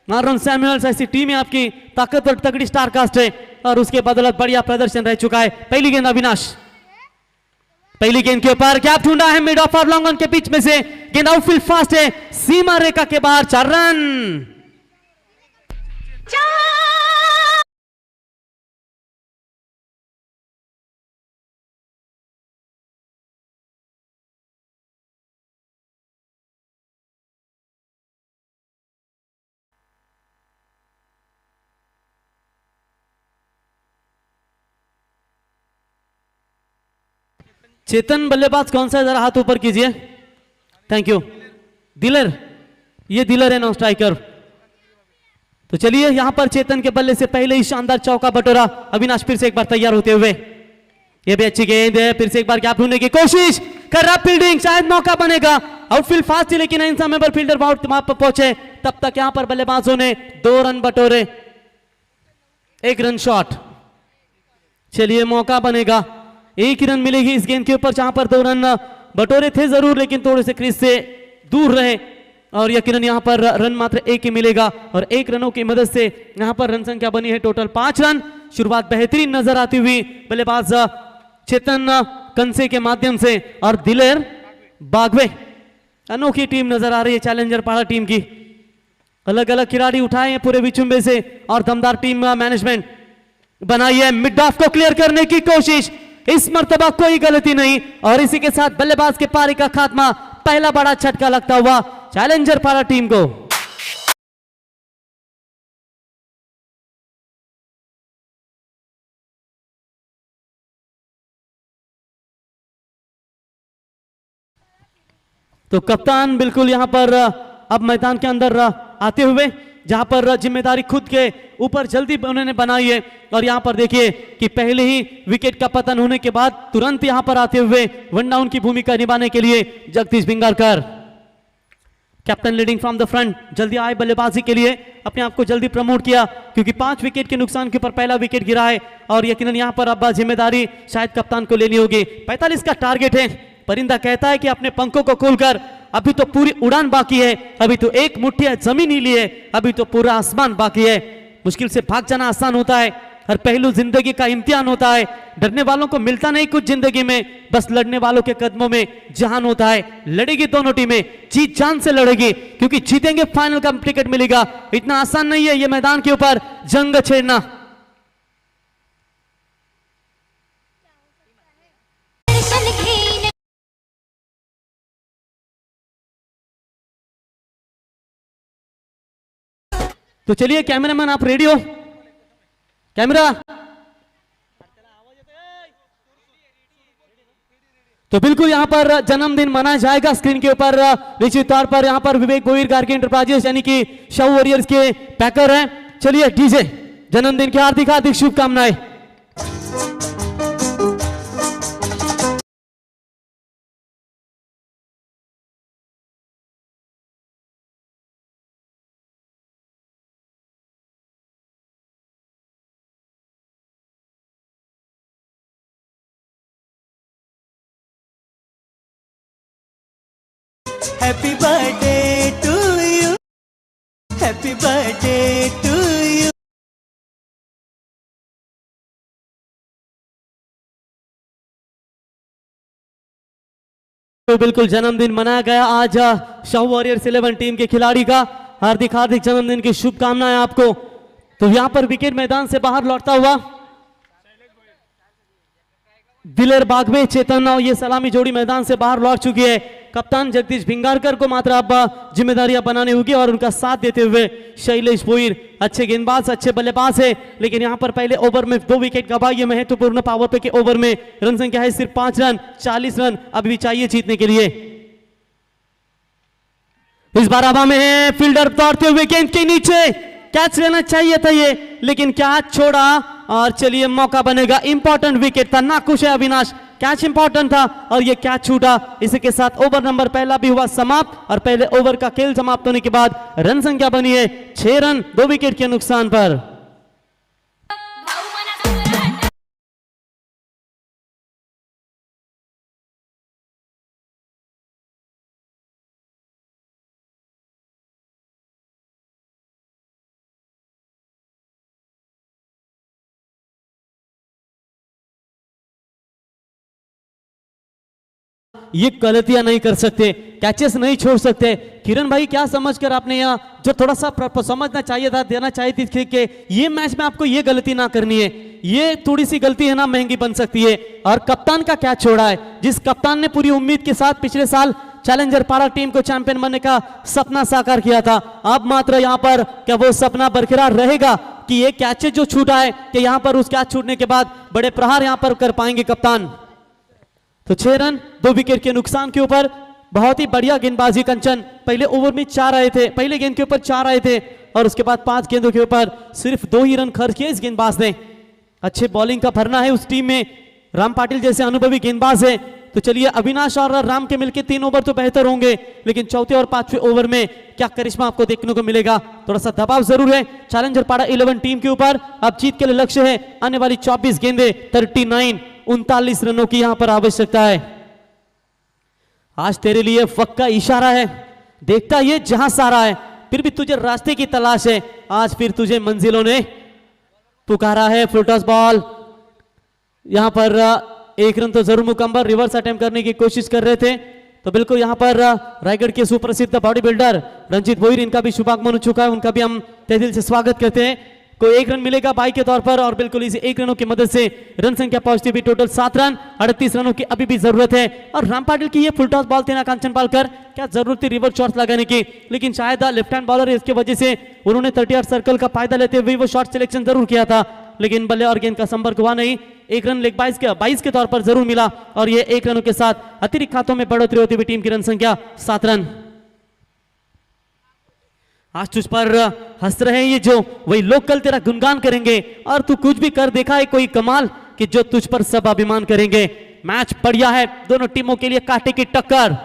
मार्लन सैमुअल्स, ऐसी टीम है आपकी, ताकतवर तगड़ी स्टार कास्ट है और उसके बदौलत बढ़िया प्रदर्शन रह चुका है। पहली गेंद अविनाश, पहली गेंद के ऊपर क्या ढूंढा है मिड ऑफ और लॉन्ग ऑन के बीच में से, गेंद आउटफील्ड फास्ट है, सीमा रेखा के बाहर, 4 रन। चेतन बल्लेबाज कौन सा है, जरा हाथ ऊपर कीजिए। Thank you. दिलर, ये दिलर है नॉन स्ट्राइकर। तो चलिए यहां पर चेतन के बल्ले से पहले ही शानदार चौका बटोरा। अविनाश फिर से एक बार तैयार होते हुए, ये भी अच्छी गेंद है, फिर से एक बार गैप ढूंढने की कोशिश कर रहा, फील्डिंग, शायद मौका बनेगा। आउटफील्ड फास्ट है लेकिन इन समय पर फील्डर आउट वहां पर पहुंचे, तब तक यहां पर बल्लेबाजों ने 2 रन बटोरे, 1 रन शॉट। चलिए मौका बनेगा, 1 रन मिलेगी इस गेंद के ऊपर, जहां पर 2 रन बटोरे थे जरूर, लेकिन थोड़े से क्रीज से दूर रहे और यकीनन यहां पर रन मात्र 1 ही मिलेगा और 1 रनों की मदद से यहां पर रन संख्या बनी है टोटल 5 रन। शुरुआत बेहतरीन नजर आती हुई बल्लेबाज चेतन कंसे के माध्यम से और दिलेर बागवे, अनोखी टीम नजर आ रही है चैलेंजर पाड़ा टीम की। अलग अलग खिलाड़ी उठाए हैं पूरे विचुंबे से और दमदार टीम मैनेजमेंट बनाई है। मिड ऑफ को क्लियर करने की कोशिश, इस मर्तबा कोई गलती नहीं और इसी के साथ बल्लेबाज के पारी का खात्मा, पहला बड़ा झटका लगता हुआ चैलेंजर पाड़ा टीम को। तो कप्तान बिल्कुल यहां पर अब मैदान के अंदर आते हुए, जहां पर जिम्मेदारी खुद के ऊपर जल्दी उन्होंने बनाई है और यहां पर देखिए कि पहले ही विकेट का पतन होने के बाद तुरंत यहां पर आते हुए वन डाउन की भूमिका निभाने के लिए Jagdish Bhingarkar, captain leading from the front, जल्दी आए बल्लेबाजी के लिए, अपने आप को जल्दी प्रमोट किया क्योंकि 5 विकेट के नुकसान के ऊपर पहला विकेट गिरा है और यकीनन यहां पर अब जिम्मेदारी शायद कप्तान को लेनी होगी। 45 का टारगेट है। परिंदा कहता है कि अपने पंखों को खोलकर, अभी तो पूरी उड़ान बाकी है, अभी तो एक मुट्ठी जमीन ही ली है, अभी तो पूरा आसमान बाकी है। मुश्किल से भाग जाना आसान होता है, हर पहलू जिंदगी का इम्तिहान होता है। डरने वालों को मिलता नहीं कुछ जिंदगी में, बस लड़ने वालों के कदमों में जहान होता है। लड़ेगी दोनों टीमें, जीत जान से लड़ेगी क्योंकि जीतेंगे फाइनल का टिकट मिलेगा। इतना आसान नहीं है ये मैदान के ऊपर जंग छेड़ना। तो चलिए कैमरामैन आप रेडी हो, कैमरा। तो बिल्कुल यहां पर जन्मदिन मनाया जाएगा। स्क्रीन के ऊपर निश्चित तौर पर यहां पर विवेक भोईर गार्गी एंटरप्राइजेस यानी कि शव वॉरियर्स के पैकर हैं। चलिए डीजे, जन्मदिन की हार्दिक हार्दिक शुभकामनाएं। Happy birthday to you. Happy birthday to you. तो बिल्कुल जन्मदिन मनाया गया आज शाहू वॉरियर्स 11 टीम के खिलाड़ी का। हार्दिक हार्दिक जन्मदिन की शुभकामनाएं आपको। तो यहां पर विकेट मैदान से बाहर लौटता हुआ दिलेर बागवे चेतन और ये सलामी जोड़ी मैदान से बाहर लौट चुकी है। कप्तान जगदीश भिंगारकर को मात्र अब जिम्मेदारियां बनानी होगी और उनका साथ देते हुए शैलेश भोईर अच्छे गेंदबाज अच्छे बल्लेबाज है, लेकिन यहां पर पहले ओवर में 2 विकेट गंवाई। ये महत्वपूर्ण पावर प्ले के ओवर में रन संख्या है सिर्फ 5 रन, 40 रन अभी भी चाहिए जीतने के लिए। इस बार हवा में है, फील्डर दौड़ते हुए गेंद के नीचे, कैच लेना चाहिए था ये, लेकिन कैच छोड़ा और चलिए मौका बनेगा। इंपॉर्टेंट विकेट था, नाखुश है अविनाश, कैच इंपॉर्टेंट था और ये कैच छूटा। इसी के साथ ओवर नंबर पहला भी हुआ समाप्त और पहले ओवर का खेल समाप्त होने के बाद रन संख्या बनी है 6 रन 2 विकेट के नुकसान पर। ये गलतियां नहीं कर सकते, कैचेस नहीं छोड़ सकते। किरण भाई क्या समझकर आपने यहाँ जो थोड़ा सा समझना चाहिए था, देना चाहिए थी कि ये मैच में आपको ये गलती ना करनी है, ये थोड़ी सी गलती है ना महंगी बन सकती है। और कप्तान का क्या छोड़ा है, जिस कप्तान ने पूरी उम्मीद के साथ पिछले साल चैलेंजर पारा टीम को चैंपियन बनने का सपना साकार किया था, अब मात्र यहाँ पर क्या वो सपना बरकरार रहेगा कि ये कैचेज जो छूटा है कि यहाँ पर उस कैच छूटने के बाद बड़े प्रहार यहाँ पर कर पाएंगे कप्तान। तो 6 रन 2 विकेट के नुकसान के ऊपर बहुत ही बढ़िया गेंदबाजी कंचन। पहले ओवर में 4 आए थे, पहले गेंद के ऊपर 4 आए थे और उसके बाद 5 गेंदों के ऊपर सिर्फ 2 ही रन खर्च किए इस गेंदबाज ने। अच्छे बॉलिंग का भरना है उस टीम में, राम पाटिल जैसे अनुभवी गेंदबाज है। तो चलिए अविनाश और राम के मिलकर 3 ओवर तो बेहतर होंगे, लेकिन चौथे और 5वें ओवर में क्या करिश्मा आपको देखने को मिलेगा। थोड़ा सा दबाव जरूर है चैलेंजर पारा 11 टीम के ऊपर। अब जीत के लिए लक्ष्य है आने वाली 24 गेंदे 39 रनों की यहां पर आवश्यकता है। आज तेरे लिए वक्त का इशारा है, देखता ये जहां सारा है, फिर भी तुझे रास्ते की तलाश है, आज फिर तुझे मंजिलों ने पुकारा है। फुल टॉस बॉल, यहां पर 1 रन तो जरूर मुकम्मल, रिवर्स अटेम्प्ट करने की कोशिश कर रहे थे। तो बिल्कुल यहां पर रायगढ़ के सुप्रसिद्ध बॉडी बिल्डर रंजीत भोईर, इनका भी शुभागमन हो चुका है, उनका भी हम तहे दिल से स्वागत करते हैं। कोई 1 रन मिलेगा बाई के तौर पर और बिल्कुल इसी 1 रनों की मदद से रन संख्या पहुंचती हुई टोटल 7 रन, 38 रनों की अभी भी जरूरत है। और राम पाटिल की ये फुल टॉस बॉल थे ना कांचन पालकर, क्या जरूरत थी रिवर्स शॉट्स लगाने की, लेकिन शायद लेफ्ट हैंड बॉलर है, इसकी वजह से उन्होंने 38 सर्कल का फायदा लेते हुए वो शॉट सिलेक्शन जरूर किया था, लेकिन बल्ले और गेंद का संपर्क हुआ नहीं। 1 रन लेग 22 के तौर पर जरूर मिला और ये 1 रनों के साथ अतिरिक्त खातों में बढ़ोतरी होती हुई टीम की रन संख्या 7 रन। आज तुझ पर हंस रहे हैं ये जो, वही लोग कल तेरा गुणगान करेंगे और तू कुछ भी कर देखा है कोई कमाल कि जो तुझ पर सब अभिमान करेंगे। मैच बढ़िया है, दोनों टीमों के लिए कांटे की टक्कर।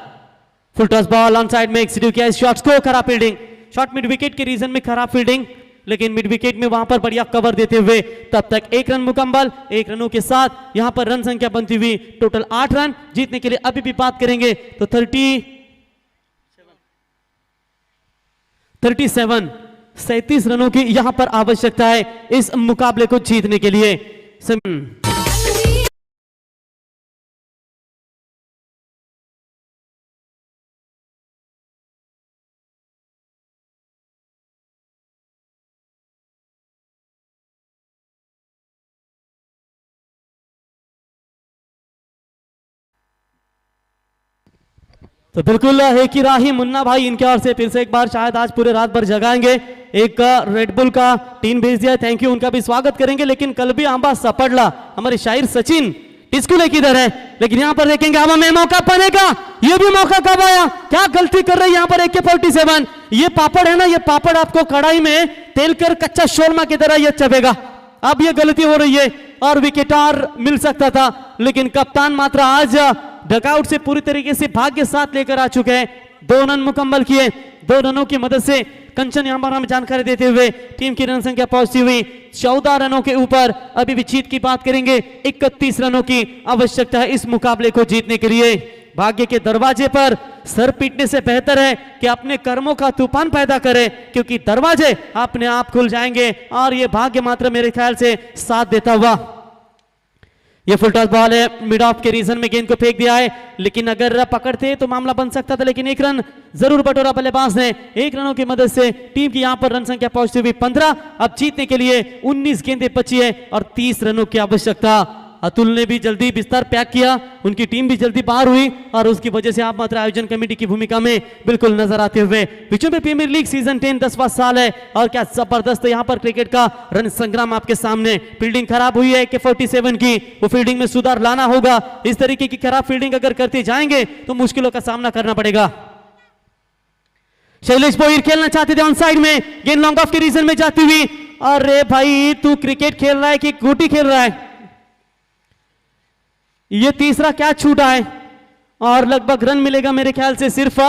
Full toss ball on side में एक्सीक्यूट किया इस शॉट्स को, खराब फील्डिंग, शॉट मिड विकेट के रीजन में खराब फील्डिंग, लेकिन मिड विकेट में वहां पर बढ़िया कवर देते हुए तब तक 1 रन मुकम्मल। 1 रनों के साथ यहां पर रन संख्या बनती हुई टोटल 8 रन। जीतने के लिए अभी भी बात करेंगे तो 37 रनों की यहां पर आवश्यकता है इस मुकाबले को जीतने के लिए। तो बिल्कुल एक ही राही मुन्ना भाई इनके ओर से फिर से एक बार शायद आज पूरे रात भर जगाएंगे, एक रेडबुल का टीम भेज दिया, थैंक यू, उनका भी स्वागत करेंगे। लेकिन कल भी आंबा सपड़ला हमारे शायर सचिन टिस्कुले किधर है, लेकिन यहाँ पर देखेंगे आंबा में मौका बनेगा, ये भी मौका कब आया, क्या गलती कर रहे हैं यहाँ पर AK-47। ये पापड़ है ना, ये पापड़ आपको कढ़ाई में तेल कर कच्चा शोरमा की तरह ये चबेगा। अब ये गलती हो रही है और विकेटार मिल सकता था, लेकिन कप्तान मात्र आज डकआउट से पूरी तरीके से भाग्य साथ लेकर आ चुके हैं। 2 रन मुकम्मल किए, 2 रनों की मदद से कंचन यहां पर हमें जानकारी देते हुए टीम की रन संख्या पहुंचती हुई 14 रनों के ऊपर। अभी भी जीत की बात करेंगे, 31 रनों की आवश्यकता है इस मुकाबले को जीतने के लिए। भाग्य के दरवाजे पर सर पीटने से बेहतर है कि अपने कर्मों का तूफान पैदा करे, क्योंकि दरवाजे अपने आप खुल जाएंगे और ये भाग्य मात्र मेरे ख्याल से साथ देता हुआ। ये फुल टॉस बॉल है, मिड ऑफ के रीजन में गेंद को फेंक दिया है, लेकिन अगर पकड़ते तो मामला बन सकता था, लेकिन एक रन जरूर बटोरा बल्लेबाज ने। 1 रनों की मदद से टीम की यहां पर रन संख्या पहुंचती हुई 15। अब जीतने के लिए 19 गेंदें बची है और 30 रनों की आवश्यकता। अतुल ने भी जल्दी बिस्तर पैक किया, उनकी टीम भी जल्दी बाहर हुई और उसकी वजह से आप मात्र आयोजन कमेटी की भूमिका में बिल्कुल नजर आते हुए। बीचों में प्रीमियर लीग सीजन 10 10वां साल है और क्या जबरदस्त यहां पर क्रिकेट का रन संग्राम आपके सामने। फील्डिंग खराब हुई है के 47 की, वो फील्डिंग में सुधार लाना होगा। इस तरीके की खराब फील्डिंग अगर करते जाएंगे तो मुश्किलों का सामना करना पड़ेगा। शैलेश बोहिर खेलना चाहते थे ऑन साइड में, गेंद लॉन्ग ऑफ के रीजन में जाती हुई। अरे भाई तू क्रिकेट खेल रहा है कि गोटी खेल रहा है? ये तीसरा कैच छूटा है और लगभग रन मिलेगा मेरे ख्याल से सिर्फ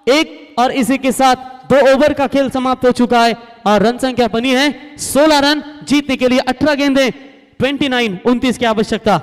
1 और इसी के साथ 2 ओवर का खेल समाप्त हो चुका है और रन संख्या बनी है 16 रन। जीतने के लिए 18 गेंदें 29 की आवश्यकता।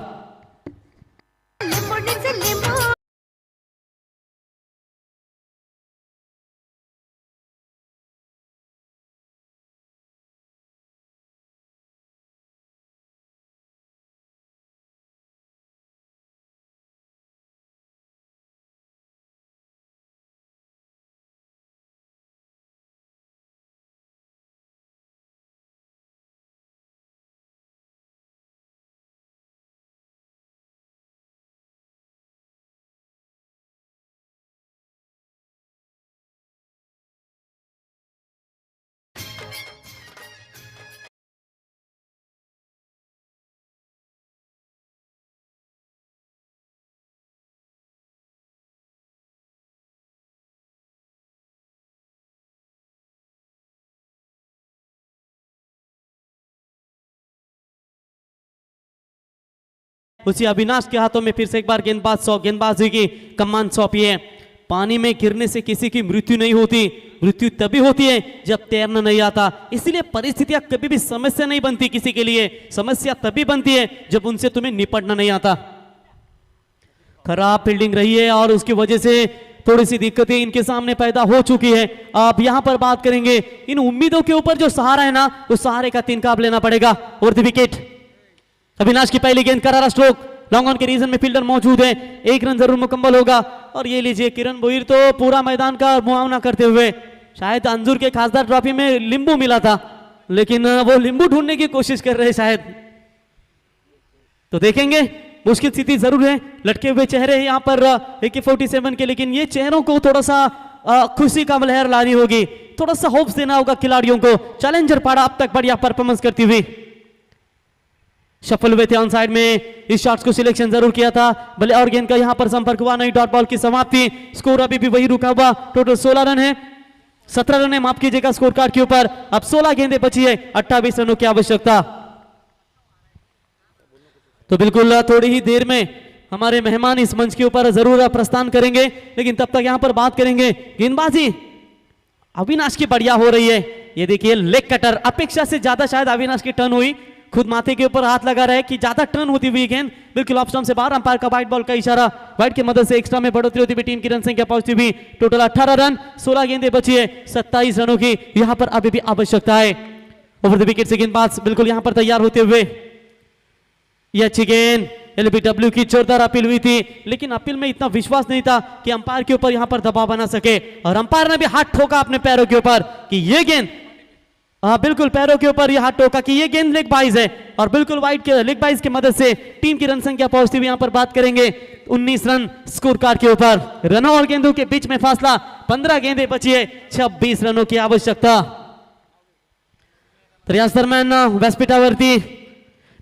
उसी अविनाश के हाथों में फिर से एक बार गेंदबाजी की कमान सौंपी है। पानी में गिरने से किसी की मृत्यु नहीं होती, मृत्यु तभी होती है जब तैरना नहीं आता। इसीलिए परिस्थितियां कभी भी समस्या नहीं बनती किसी के लिए, समस्या तभी बनती है जब उनसे तुम्हें निपटना नहीं आता। खराब फील्डिंग रही है और उसकी वजह से थोड़ी सी दिक्कतें इनके सामने पैदा हो चुकी है। आप यहां पर बात करेंगे इन उम्मीदों के ऊपर जो सहारा है ना, उस सहारे का 3 काब लेना पड़ेगा। और द विकेट अविनाश की पहली गेंद, करारा स्ट्रोक, लॉन्ग ऑन के रीजन में फील्डर मौजूद है, 1 रन जरूर मुकम्मल होगा। और ये लीजिए किरण बोहिर तो पूरा मैदान का मुआवना करते हुए, शायद अंजुर के खासदार ट्रॉफी में लींबू मिला था लेकिन वो लींबू ढूंढने की कोशिश कर रहे शायद, तो देखेंगे। मुश्किल स्थिति जरूर है, लटके हुए चेहरे यहाँ पर AK-47 के, लेकिन ये चेहरों को थोड़ा सा खुशी का लहर लानी होगी, थोड़ा सा होप्स देना होगा खिलाड़ियों को। चैलेंजर पाड़ा अब तक बढ़िया परफॉर्मेंस करती हुई, शफल हुए थे ऑन साइड में, इस शॉट्स को सिलेक्शन जरूर किया था भले, और गेंद का यहां पर संपर्क हुआ नहीं। डॉट बॉल की समाप्ति, स्कोर अभी भी वही रुका हुआ। टोटल 16 रन है, 17 रन है माफ कीजिएगा स्कोर कार्ड के ऊपर। अब 16 गेंदें बची है, 28 रनों की आवश्यकता। तो बिल्कुल थोड़ी ही देर में हमारे मेहमान इस मंच के ऊपर जरूर प्रस्थान करेंगे, लेकिन तब तक यहां पर बात करेंगे गेंदबाजी अविनाश की बढ़िया हो रही है। ये देखिए लेग कटर, अपेक्षा से ज्यादा शायद अविनाश की टर्न हुई, खुद माथे के ऊपर हाथ लगा रहे कि ज्यादा टर्न होती हुई गेंद बिल्कुल ऑफ स्टंप से बाहर। अंपायर का व्हाइट बॉल का इशारा, व्हाइट की मदद से एक्स्ट्रा में बढ़ोतरी होती हुई टीम की रन संख्या पहुंचती हुई टोटल 18 रन, 16 गेंदें बची है, 27 रनों की यहां पर अभी भी आवश्यकता है। ओवर द विकेट से गेंदबाज बिल्कुल यहां पर तैयार होते हुए, ये अच्छी गेंद LBW की जोरदार अपील हुई थी, लेकिन अपील में इतना विश्वास नहीं था कि अंपायर के ऊपर यहां पर दबाव बना सके, और अंपायर ने भी हाथ ठोका अपने पैरों के ऊपर कि ये गेंद बिल्कुल पैरों के ऊपर यह हाथ टोका कि ये गेंद लेग बाइज है, और बिल्कुल वाइड के लेग बाइज की मदद से टीम की रन संख्या पहुंचती हुई यहां पर बात करेंगे 19 रन स्कोर कार्ड के ऊपर। रनों और गेंदों के बीच में फासला 15 गेंदें बची है, 26 रनों की आवश्यकता। तर याच दरम्यान व्यासपीठावरती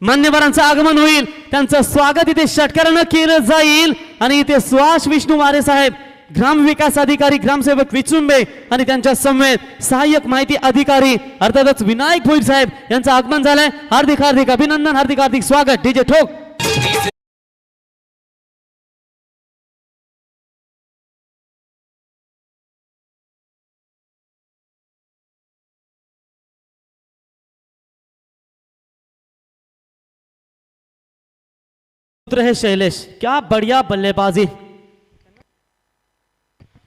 मान्यवरांचं आगमन होईल, त्यांचं स्वागत इथे षटकारानं केलं जाईल आणि इथे सुहास विष्णू वारे साहेब, ग्राम विकास अधिकारी ग्रामसेवक विचुंबे आणि त्यांच्या समवेत सहाय्यक माहिती अधिकारी अर्थातच विनायक भोईर साहेब यांचं आगमन झालंय। हार्दिक हार्दिक अभिनंदन, हार्दिक हार्दिक स्वागत। डीजे ठोक। है शैलेश, क्या बढ़िया बल्लेबाजी।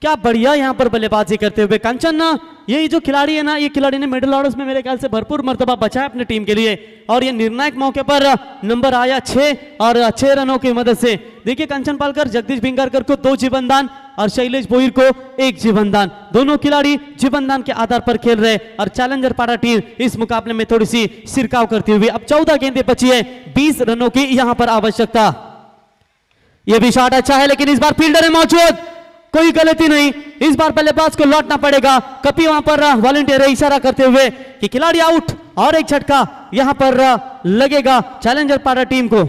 क्या बढ़िया यहाँ पर बल्लेबाजी करते हुए कंचन ना, ये जो खिलाड़ी है ना, ये खिलाड़ी ने मिडिल ऑर्डर्स में मेरे ख्याल से भरपूर मर्तबा बचा है अपने टीम के लिए, और ये निर्णायक मौके पर नंबर आया 6 और 6 रनों की मदद से। देखिए कंचन पालकर जगदीश भिंगारकर को 2 जीवनदान और शैलेश भोईर को 1 जीवनदान, दोनों खिलाड़ी जीवनदान के आधार पर खेल रहे, और चैलेंजर पाड़ा टीम इस मुकाबले में थोड़ी सी सिरकाव करती हुई। अब 14 गेंदें बची है, 20 रनों की यहां पर आवश्यकता। यह भी शॉट अच्छा है, लेकिन इस बार फील्डर है मौजूद, कोई गलती नहीं, इस बार बल्लेबाज को लौटना पड़ेगा। कपी वहां पर वॉलंटियर इशारा करते हुए कि खिलाड़ी आउट, और एक झटका यहां पर लगेगा चैलेंजर पाड़ा टीम को।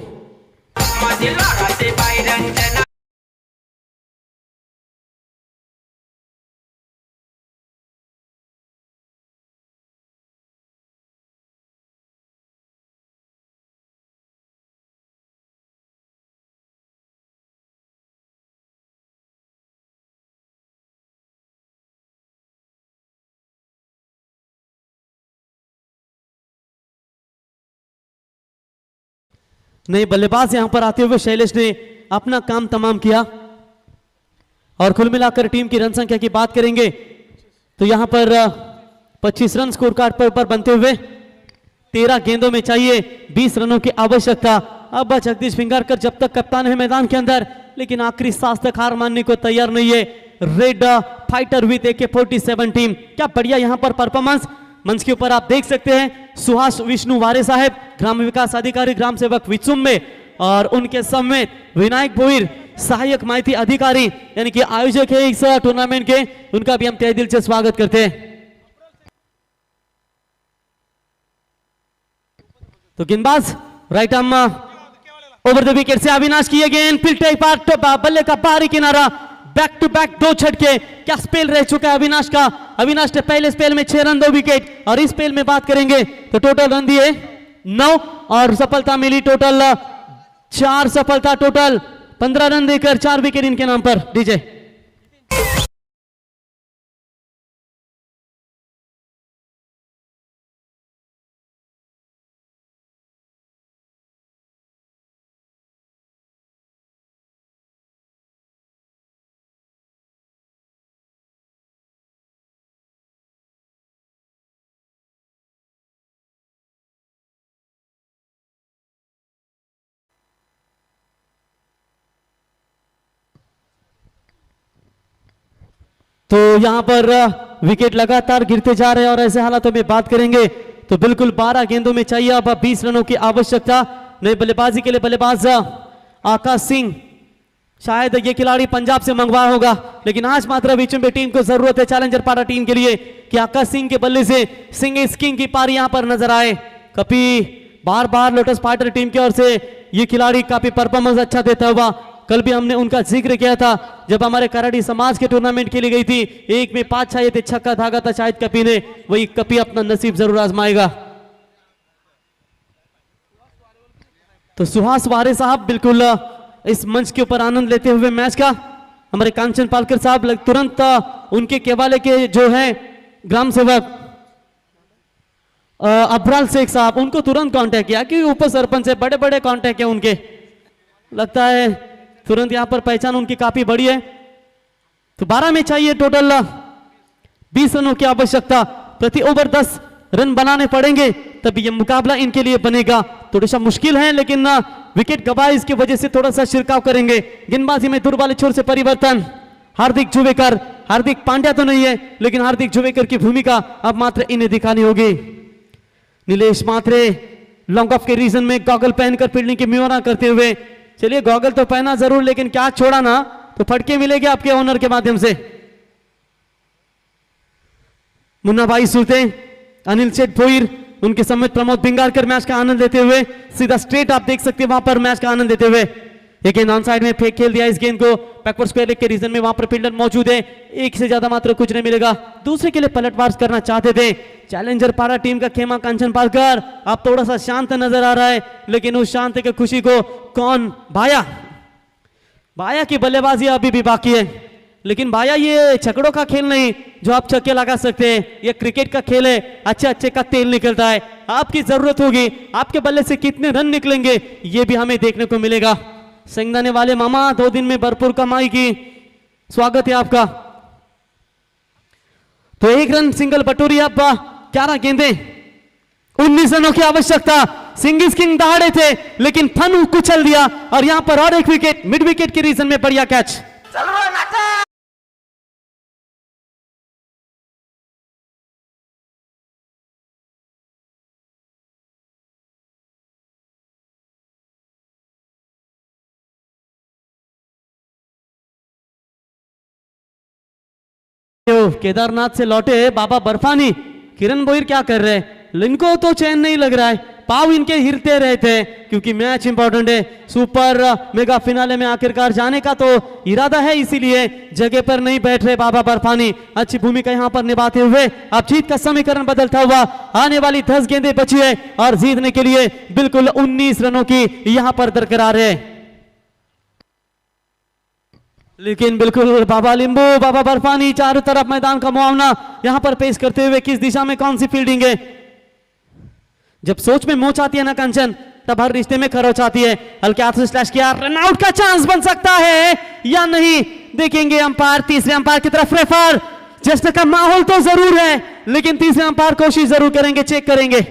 नए बल्लेबाज यहां पर आते हुए शैलेश ने अपना काम तमाम किया, और कुल मिलाकर टीम की रन संख्या की बात करेंगे तो यहां पर 25 रन स्कोर कार्ड पर ऊपर बनते हुए 13 गेंदों में चाहिए 20 रनों की आवश्यकता। अब जगदीश भिंगारकर जब तक कप्तान है मैदान के अंदर, लेकिन आखिरी सांस तक हार मानने को तैयार नहीं है। Red fighter with AK-47 team, क्या बढ़िया यहां पर परफॉर्मेंस। मंच के ऊपर आप देख सकते हैं सुहास विष्णु वारे साहब, ग्राम विकास अधिकारी ग्राम सेवक विचुम में, और उनके समेत विनायक भोईर सहायक माहिती अधिकारी यानी कि आयोजक है इस टूर्नामेंट के, उनका भी हम तहे दिल से स्वागत करते हैं। तो गेंदबाज right arm over the wicket से अविनाश की गेंद, फिल्टर पार्ट बल्ले का बाहरी किनारा, बैक टू बैक 2 छटके, क्या स्पेल रह चुका है अविनाश का। अविनाश ने पहले स्पेल में 6 रन 2 विकेट, और इस स्पेल में बात करेंगे तो टोटल रन दिए 9 और सफलता मिली टोटल 4 सफलता, टोटल 15 रन देकर 4 विकेट इनके नाम पर। डीजे तो यहां पर विकेट लगातार गिरते जा रहे हैं, और ऐसे हालातों में बात करेंगे तो बिल्कुल 12 गेंदों में चाहिए अब 20 रनों की आवश्यकता। नई बल्लेबाजी के लिए बल्लेबाज आकाश सिंह, शायद ये खिलाड़ी पंजाब से मंगवाया होगा, लेकिन आज मात्र बीच में टीम को जरूरत है चैलेंजर पाड़ा टीम के लिए कि आकाश सिंह के बल्ले से सिंह इस किंग की पारी यहां पर नजर आए। कभी बार बार लोटस फाइटर टीम की ओर से ये खिलाड़ी काफी परफॉर्मेंस अच्छा देता हुआ, कल भी हमने उनका जिक्र किया था जब हमारे कराड़ी समाज के टूर्नामेंट खेली गई थी, 1 में 5 छाये थे, छक्का धागा था शायद कपी ने, वही कपी अपना नसीब जरूर आजमाएगा। तो सुहास वारे साहब बिल्कुल इस मंच के ऊपर आनंद लेते हुए मैच का, हमारे कांचन पालकर साहब तुरंत उनके केवाले के जो है ग्राम सेवक अब्राल शेख साहब, उनको तुरंत कांटेक्ट किया कि उप सरपंच है, बड़े बड़े कांटेक्ट है उनके, लगता है तुरंत यहां पर पहचान उनकी काफी बड़ी है। तो 12 में चाहिए टोटल 20 रनों की आवश्यकता, प्रति ओवर 10 रन बनाने पड़ेंगे तभी यह मुकाबला इनके लिए बनेगा। थोड़ा सा मुश्किल है, लेकिन विकेट गवाए इसकी वजह से थोड़ा सा छिड़काव करेंगे। गेंदबाजी में दूर वाले छोर से परिवर्तन, हार्दिक जुवेकर, हार्दिक पांड्या तो नहीं है, लेकिन हार्दिक जुवेकर की भूमिका अब मात्र इन्हें दिखानी होगी। नीलेश मात्रे लॉन्ग ऑफ के रीजन में गॉगल पहनकर फील्डिंग की म्यूरा करते हुए, चलिए गॉगल तो पहना जरूर, लेकिन क्या छोड़ा ना तो फटके मिलेंगे आपके ओनर के माध्यम से। मुन्ना भाई सुरते, अनिल सेठ भोईर, उनके समेत प्रमोद भिंगारकर मैच का आनंद लेते हुए सीधा स्ट्रेट आप देख सकते हैं वहां पर मैच का आनंद लेते हुए। एक गेंद ऑन साइड में फेंक खेल दिया इस गेंद को, बैकवर्ड स्क्वायर लेग के रीजन में वहां पर फील्डर मौजूद है, एक से ज्यादा मात्र कुछ नहीं मिलेगा। दूसरे के लिए पलटवार करना चाहते थे चैलेंजर पारा टीम का खेमा कांचन पालकर, अब थोड़ा सा शांत नजर आ रहा है, लेकिन उस शांति की खुशी को कौन, भाया की बल्लेबाजी अभी भी बाकी है, लेकिन भाया ये छकड़ों का खेल नहीं जो आप छक्के लगा सकते हैं, ये क्रिकेट का खेल है, अच्छे अच्छे का तेल निकलता है। आपकी जरूरत होगी, आपके बल्ले से कितने रन निकलेंगे ये भी हमें देखने को मिलेगा। सिंगदाने वाले मामा 2 दिन में भरपूर कमाई की, स्वागत है आपका। तो 1 रन सिंगल बटोरी। अब 11 गेंदे 19 रनों की आवश्यकता। सिंगिस किंग दहाड़े थे लेकिन फन कुचल दिया और यहां पर और एक विकेट मिड विकेट के रीजन में बढ़िया कैच। केदारनाथ से लौटे बाबा बर्फानी किरण बोहिर क्या कर रहे हैं? इनको तो चैन नहीं लग रहा है, पाव इनके हिलते रहे थे क्योंकि मैच इंपॉर्टेंट है। सुपर मेगा फिनाले में आखिरकार जाने का तो इरादा है, इसीलिए जगह पर नहीं बैठ रहे बाबा बर्फानी। अच्छी भूमिका यहां पर निभाते हुए अब जीत का समीकरण बदलता हुआ आने वाली 10 गेंदें बची है और जीतने के लिए बिल्कुल 19 रनों की यहां पर दरकरार है। लेकिन बिल्कुल बाबा लिंबू बाबा बर्फानी चारों तरफ मैदान का मुआवना यहां पर पेश करते हुए किस दिशा में कौन सी फील्डिंग है। जब सोच में मोच आती है ना कंचन, तब हर रिश्ते में खरोच आती है। हल्के हाथ से स्लैश किया, रन आउट का चांस बन सकता है या नहीं, देखेंगे अंपायर। तीसरे अंपायर की तरफ रेफर। जश्न का माहौल तो जरूर है लेकिन तीसरे अंपायर कोशिश जरूर करेंगे, चेक करेंगे।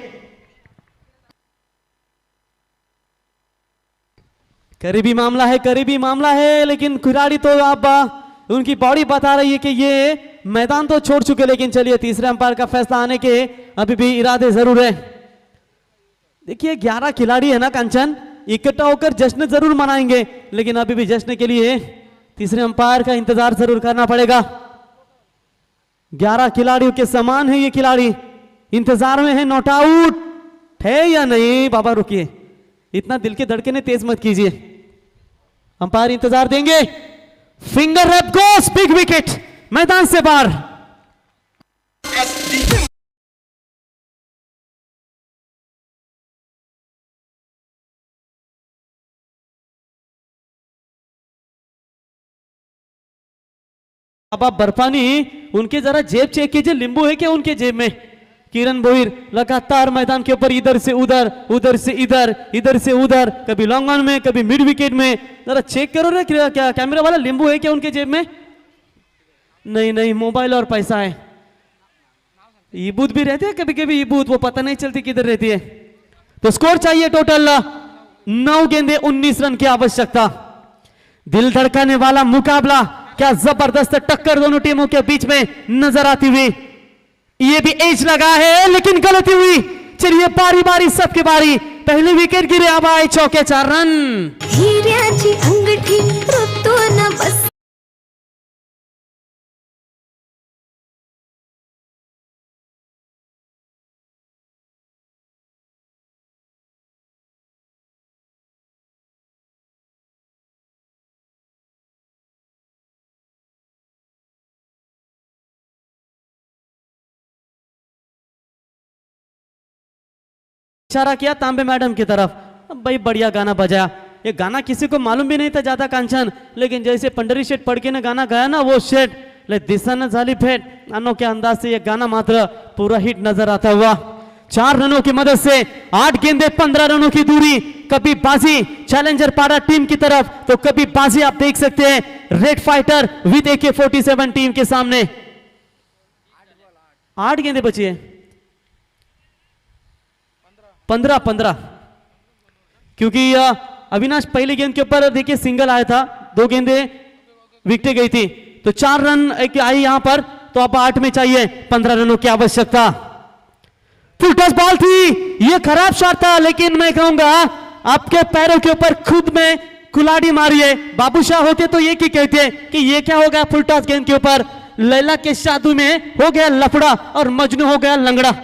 करीबी मामला है लेकिन खिलाड़ी तो अब उनकी बॉडी बता रही है कि ये मैदान तो छोड़ चुके। लेकिन चलिए तीसरे अंपायर का फैसला आने के अभी भी इरादे जरूर है। देखिए 11 खिलाड़ी है ना कंचन, इकट्ठा होकर जश्न जरूर मनाएंगे लेकिन अभी भी जश्न के लिए तीसरे अंपायर का इंतजार जरूर करना पड़ेगा। 11 खिलाड़ियों के समान है ये खिलाड़ी, इंतजार में है नॉट आउट है या नहीं। बाबा रुकिए, इतना दिल के धड़कने तेज मत कीजिए, अंपायर इंतजार देंगे। फिंगर रैप गोस, बिग विकेट मैदान से बाहर। अब बर्फानी उनके जरा जेब चेक कीजिए, लिंबू है क्या उनके जेब में। किरण बोहिर लगातार मैदान के ऊपर इधर से उधर, उधर से इधर, इधर से उधर, कभी लॉन्ग ऑन में कभी मिड विकेट में। जरा चेक करो रे क्या कैमरा वाला, लिंबू है क्या उनके जेब में? नहीं, मोबाइल और पैसा है। ई बूथ भी रहते हैं कभी कभी, ई बूथ वो पता नहीं चलती किधर रहती है। तो स्कोर चाहिए टोटल 9 गेंदे 19 रन की आवश्यकता। दिल धड़काने वाला मुकाबला, क्या जबरदस्त टक्कर दोनों टीमों के बीच में नजर आती हुई। ये भी एज लगा है लेकिन गलती हुई। चलिए बारी बारी सबके बारी। पहले विकेट गिरे, अब आए चौके 4 रन। हिऱ्याची अंगठी ऋतू न बस इशारा किया तांबे मैडम की तरफ। अब भाई बढ़िया गाना बजाया। ये गाना किसी को मालूम भी नहीं था ज्यादा कांचन, लेकिन जैसे पंडरी शेठ पढ़के ने गाना गाया ना, वो शेठ ले दिसन झाली भेट, अनोखे अंदाज से ये गाना मात्र पूरा हिट नजर आता हुआ। 4 रनों की मदद से 8 गेंदे 15 रनों की दूरी। कभी बाजी चैलेंजर पारा टीम की तरफ तो कभी बाजी आप देख सकते हैं red fighter with AK-47 team के सामने। 8 गेंदे बची है, 15 क्योंकि अविनाश पहली गेंद के ऊपर देखिए सिंगल आया था, 2 गेंदे विकेट गई थी, तो 4 रन आई यहां पर, तो अब 8 में चाहिए 15 रनों की आवश्यकता। फुल टच बॉल थी, ये खराब शॉट था लेकिन मैं कहूंगा आपके पैरों के ऊपर खुद में कुल्हाड़ी मारी है। बाबूशाह होते तो ये की कहते कि ये क्या हो गया, फुल टॉस गेंद के ऊपर लैला के शादू में हो गया लफड़ा और मजनू हो गया लंगड़ा।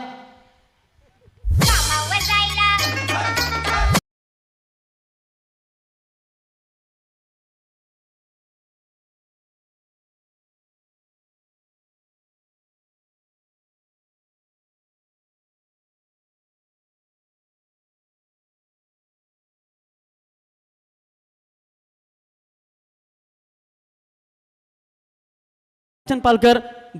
कंचन पालकर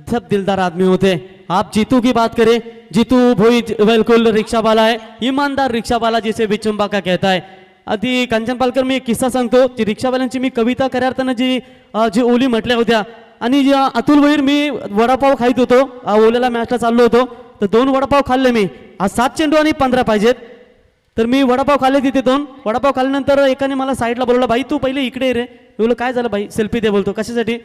सब दिलदार आदमी होते हैं। आप जीतू की बात करें, जीतू भोई बिल्कुल रिक्शा वाला है, ईमानदार रिक्शा वाला जिसे विचुंबा का कहता है। आधी कंचन पालकर मी एक किस्सा सांगतो, जी रिक्षावाल्यांची मी कविता करार जी ओली म्हटल्या होत्या आणि अतुल वहीर मी वडापाव खाईत होतो ओल्याला मॅचला चाललो होतो तर 2 वडापाव खाल्ले मी आज 7 चेंडू आणि 15 पाहिजेत तर मी वडापाव खाल्ले तिथे 2 वडापाव खाल्ल्यानंतर एकाने मला साईडला बोलवलं भाई तू पहिले इकडे ये रे मी बोललो काय झालं भाई सेल्फी दे बोलतो कशासाठी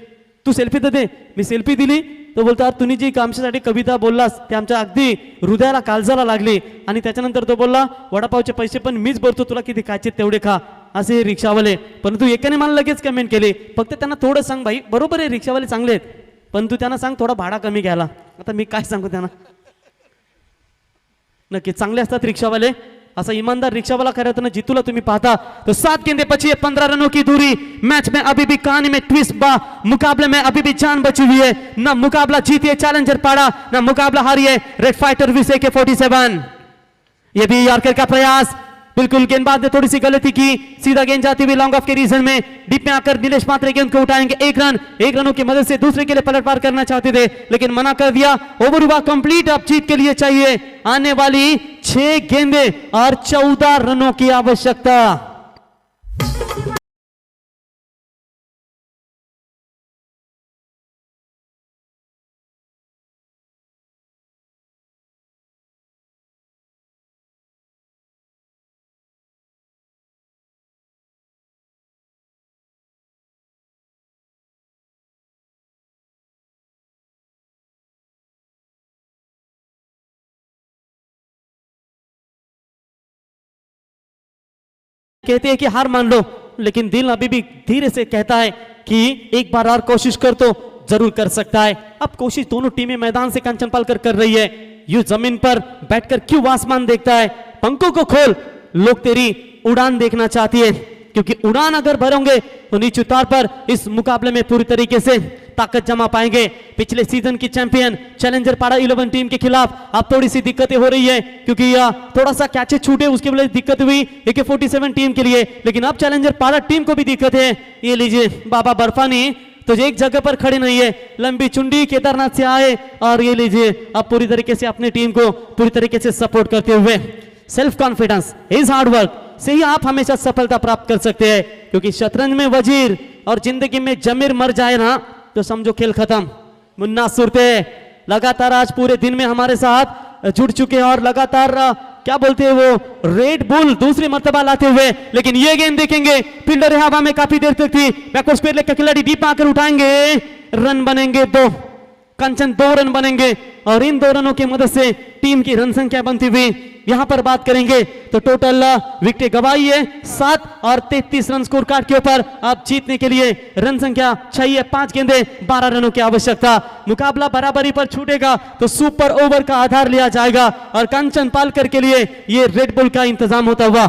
तू सेल्फी तर दे मी सेल्फी दिली तो बोलतो यार तुम्ही जी आमच्यासाठी कविता बोललास ते आमच्या अगदी हृदयाला काळजाला लागली आणि त्याच्यानंतर तो बोलला वडापावचे पैसे पण मीच भरतो तुला किती खायचे तेवढे खा असे हे रिक्षावाले परंतु एकाने मला लगेच कमेंट केली फक्त त्यांना थोडं सांग भाई बरोबर आहे रिक्षावाले चांगले आहेत पण तू त्यांना सांग थोडा भाडा कमी घ्यायला आता मी काय सांगू त्यांना नक्की चांगले असतात रिक्षावाले ऐसा ईमानदार रिक्शा वाला खड़ा था ना जीतूला तुम्हें पाता तो 7 गेंदे बची है 15 रनों की दूरी मैच में अभी भी कहानी में ट्विस्ट बा मुकाबले में अभी भी जान बची हुई है ना मुकाबला जीती है चैलेंजर पाड़ा ना मुकाबला हारी है रेड फाइटर विसे के 47 ये भी यॉर्कर का प्रयास बिल्कुल गेंदबाज ने थोड़ी सी गलती की सीधा गेंद जाती हुई लॉन्ग ऑफ के रीजन में डीप में आकर नीलेश पात्रे गेंद को उठाएंगे 1 रनों की मदद से दूसरे के लिए पलटवार करना चाहते थे लेकिन मना कर दिया ओवर हुआ कंप्लीट अब जीत के लिए चाहिए आने वाली 6 गेंदे और 14 रनों की आवश्यकता कहते हैं कि हार मान लो लेकिन दिल अभी भी धीरे से कहता है कि एक बार और कोशिश कर तो जरूर कर सकता है अब कोशिश दोनों टीमें मैदान से कंचन पालकर कर रही है यू जमीन पर बैठकर क्यों आसमान देखता है पंखों को खोल लोग तेरी उड़ान देखना चाहती है क्योंकि उड़ान अगर भरोगे तो नीचे उतार पर इस मुकाबले में पूरी तरीके से ताकत जमा पाएंगे पिछले सीजन की चैंपियन चैलेंजर पाड़ा 11 टीम के खिलाफ अब थोड़ी सी दिक्कतें हो रही है क्योंकि थोड़ा सा कैचे छूटे उसकी वजह से दिक्कत हुई AK-47 टीम के लिए लेकिन अब चैलेंजर पाड़ा टीम को भी दिक्कत है ये लीजिए बाबा बर्फानी तो एक जगह पर खड़े नहीं है लंबी चुंडी केदारनाथ से आए और ये लीजिए अब पूरी तरीके से अपनी टीम को पूरी तरीके से सपोर्ट करते हुए self confidence is hard work से ही आप हमेशा सफलता प्राप्त कर सकते हैं क्योंकि शतरंज में वजीर और जिंदगी में जमीर मर जाए ना तो समझो खेल खत्म मुन्ना सुरते लगातार आज पूरे दिन में हमारे साथ जुड़ चुके हैं और लगातार क्या बोलते हैं वो रेड बुल दूसरी मर्तबा लाते हुए लेकिन ये गेंद देखेंगे फील्डर हवा में काफी देर तक थी बैकवर्ड स्क्वायर लेग का खिलाड़ी डीप आकर उठाएंगे रन बनेंगे 2 कंचन 2 रन बनेंगे और इन 2 रनों की मदद से टीम की रन संख्या बनती हुई यहां पर बात करेंगे तो टोटल विकेट गवाई है 7 और 33 रन स्कोर कार्ड के ऊपर अब जीतने के लिए रन संख्या चाहिए 5 गेंदे 12 रनों की आवश्यकता मुकाबला बराबरी पर छूटेगा तो सुपर ओवर का आधार लिया जाएगा और कंचन पालकर के लिए ये रेड बुल का इंतजाम होता हुआ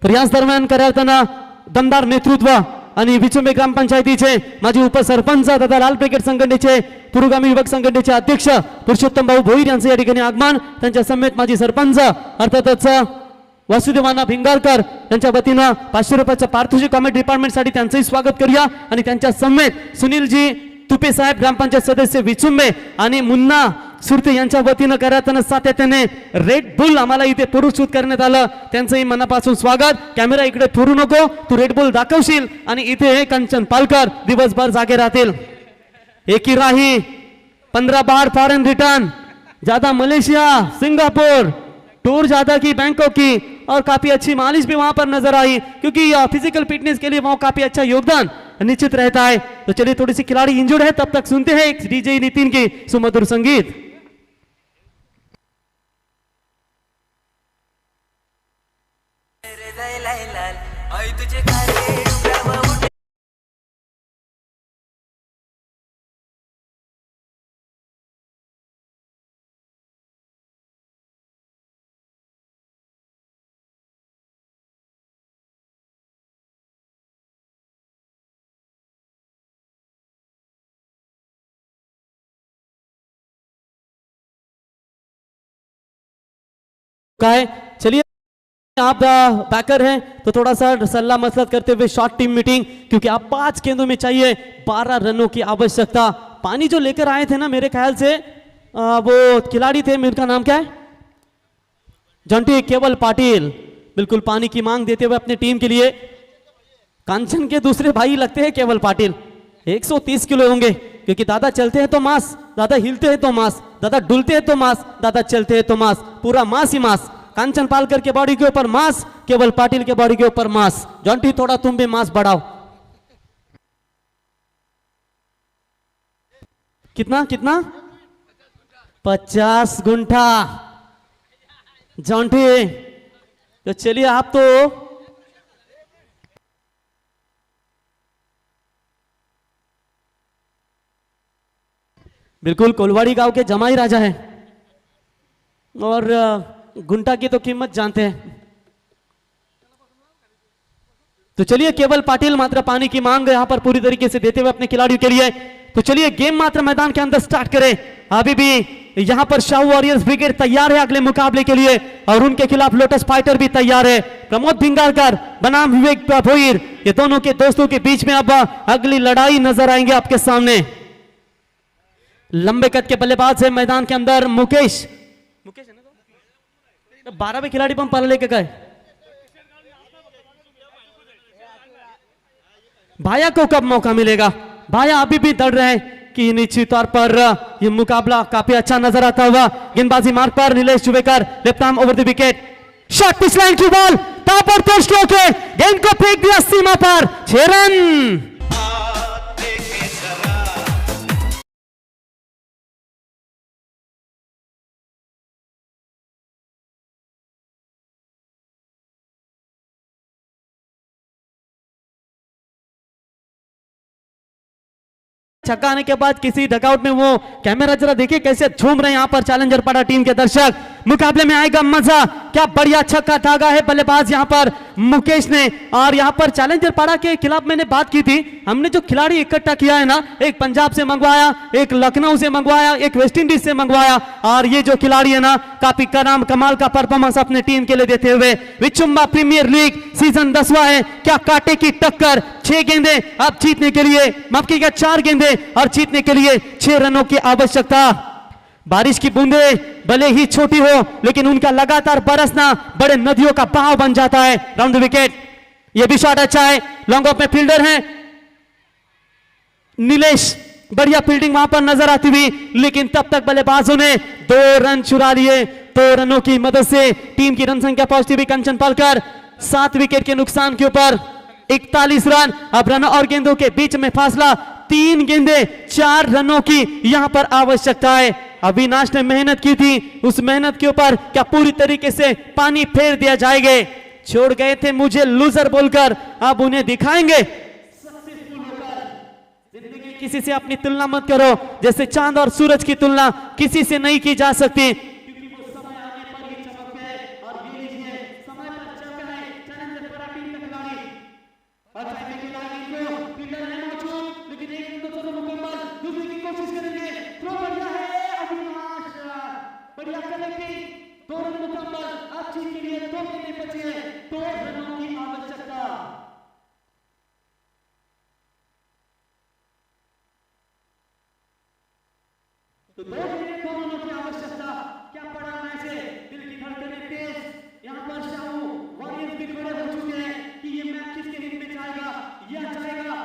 प्रयास दरम्यान करताना दमदार नेतृत्व आणि विचुंबे ग्रामपंचायतीचे माजी उपसरपंच तथा लाल ब्रिगेड संघटनेचे पुरोगामी विभाग संघटनेचे अध्यक्ष पुरुषोत्तम भाऊ भोईर यांचे या ठिकाणी आगमन त्यांच्या समेत माजी सरपंच अर्थातच वासुदेवाना भिंगारकर यांच्या वतीनं 500 रुपयाच्या पारितोषिक कॉमेडी डिपार्टमेंट साठी त्यांचंही स्वागत करूया आणि त्यांच्या समेत सुनीलजी तुपे साहेब ग्रामपंचायत सदस्य विचुंबे आणि मुन्ना सुरते यांच्या वतीनं करताना सातत्याने रेड बुल आम्हाला इथे पुरस्कृत करण्यात आलं त्यांचंही मनापासून स्वागत कॅमेरा इकडे फिरू नको तू रेड बुल दाखवशील आणि इथे कंचन पालकर दिवसभर जागे राहतील एक ही राही 15 बार फॉरेन रिटर्न ज्यादा मलेशिया सिंगापुर टूर ज्यादा की बैंकॉक की और काफी अच्छी मालिश भी वहां पर नजर आई क्योंकि फिजिकल फिटनेस के लिए वहां काफी अच्छा योगदान निश्चित रहता है तो चलिए थोड़ी सी खिलाड़ी इंजर्ड है तब तक सुनते हैं एक डीजे नितिन की सुमधुर संगीत काय चलिए आप बैकर हैं तो थोड़ा सा सलाह मसलत करते हुए शॉर्ट टीम मीटिंग क्योंकि आप 5 गेंदों में चाहिए 12 रनों की आवश्यकता पानी जो लेकर आए थे ना मेरे ख्याल से वो खिलाड़ी थे उनका नाम क्या है जंटी केवल पाटिल बिल्कुल पानी की मांग देते हुए अपने टीम के लिए कांचन के दूसरे भाई लगते हैं केवल पाटिल 130 किलो होंगे, क्योंकि दादा चलते हैं तो मांस, दादा हिलते हैं तो मांस, दादा डुलते हैं तो मांस, दादा चलते हैं तो मांस, पूरा मांस ही मांस। कांचन पालकर के बॉडी के ऊपर मांस, केवल पाटिल के बॉडी के ऊपर मांस। जॉन्टी थोड़ा तुम भी मांस बढ़ाओ। कितना कितना 50 गुंठा जॉन्टी। तो चलिए आप तो बिल्कुल कोलवाड़ी गांव के जमाई राजा हैं और गुंटा की तो कीमत जानते हैं। तो चलिए केवल पाटिल मात्र पानी की मांग यहां पर पूरी तरीके से देते हुए अपने खिलाड़ियों के लिए। तो चलिए गेम मात्र मैदान के अंदर स्टार्ट करें। अभी भी यहां पर शाहू वॉरियर्स ब्रिगेड तैयार है अगले मुकाबले के लिए और उनके खिलाफ लोटस फाइटर भी तैयार है। प्रमोद भिंगारकर बनाम विवेक भोईर, ये दोनों के दोस्तों के बीच में अब अगली लड़ाई नजर आएंगे आपके सामने। लंबे कद के बल्लेबाज है मैदान के अंदर मुकेश है ना, 12वें खिलाड़ी पर हम पाला लेके गए। भाया को कब मौका मिलेगा? भाया अभी भी दौड़ रहे हैं कि निश्चित तौर पर यह मुकाबला काफी अच्छा नजर आता हुआ। गेंदबाजी मार्ग पर Nilesh Juvekar, left arm over the wicket, shot pitch line की बॉल, ताबड़तोड़ स्ट्रोक है, गेंद को फेंक दिया सीमा पर, 6 रन। छक्का आने के बाद किसी डगआउट में वो कैमरा जरा देखिए कैसे झूम रहे हैं यहां पर चैलेंजर पाड़ा टीम के दर्शक। मुकाबले में आएगा मजा, क्या बढ़िया छक्का दागा है बल्लेबाज यहां पर मुकेश ने। और यहां पर चैलेंजर पाड़ा के खिलाफ मैंने बात की थी, हमने जो खिलाड़ी इकट्ठा किया है ना, एक पंजाब से मंगवाया, एक लखनऊ से मंगवाया, एक वेस्ट इंडीज से मंगवाया, और ये जो खिलाड़ी है ना काफी कमाल का परफॉर्मेंस अपने टीम के लिए देते हुए। विचुम्बा प्रीमियर लीग सीजन 10वां है, क्या कांटे की टक्कर, 6 गेंदे अब जीतने के लिए, माफ कीजिएगा 4 गेंदे और जीतने के लिए 6 रनों की आवश्यकता। बारिश की बूंदे भले ही छोटी हो लेकिन उनका लगातार बरसना बड़े नदियों का बहाव बन जाता है। राउंड द विकेट, यह भी शॉट अच्छा है, लॉन्ग ऑफ में फील्डर हैं नीलेश, बढ़िया फील्डिंग वहां पर नजर आती हुई, लेकिन तब तक बल्लेबाजों ने 2 रन चुरा लिए। 2 रनों की मदद से टीम की रन संख्या पहुंचती हुई कंचन पालकर 7 विकेट के नुकसान के ऊपर 41 रन। अब रन और गेंदों के बीच में फासला 3 गेंदे 4 रनों की यहां पर आवश्यकता है। अविनाश ने मेहनत की थी, उस मेहनत के ऊपर क्या पूरी तरीके से पानी फेर दिया जाएगा? छोड़ गए थे मुझे लूजर बोलकर, अब उन्हें दिखाएंगे जिंदगी किसी से अपनी तुलना मत करो, जैसे चांद और सूरज की तुलना किसी से नहीं की जा सकती, क्योंकि वो समय आने पर ही चमकते हैं। और ये लीजिए समय पर चमका है चैलेंजर पाड़ा टीम का खिलाड़ी, और पहले खिलाड़ी को फील्डर है मौजूद, लेकिन एक गेंद तो मुकम्मल, दूसरी की कोशिश करेंगे, थ्रो बढ़िया है अविनाश, बढ़िया कनेक्टिंग, 2 रन मुकम्मल, अब जीत के लिए 2 गेंदें बची है, 2 रनों की आवश्यकता। तो 2 रनों की आवश्यकता, क्या पड़ा मैच है, दिल की धड़कनें तेज, यहां पर शाहू वॉरियर्स भी खड़े हो चुके हैं कि ये मैच किसके हित में जाएगा, यह जाएगा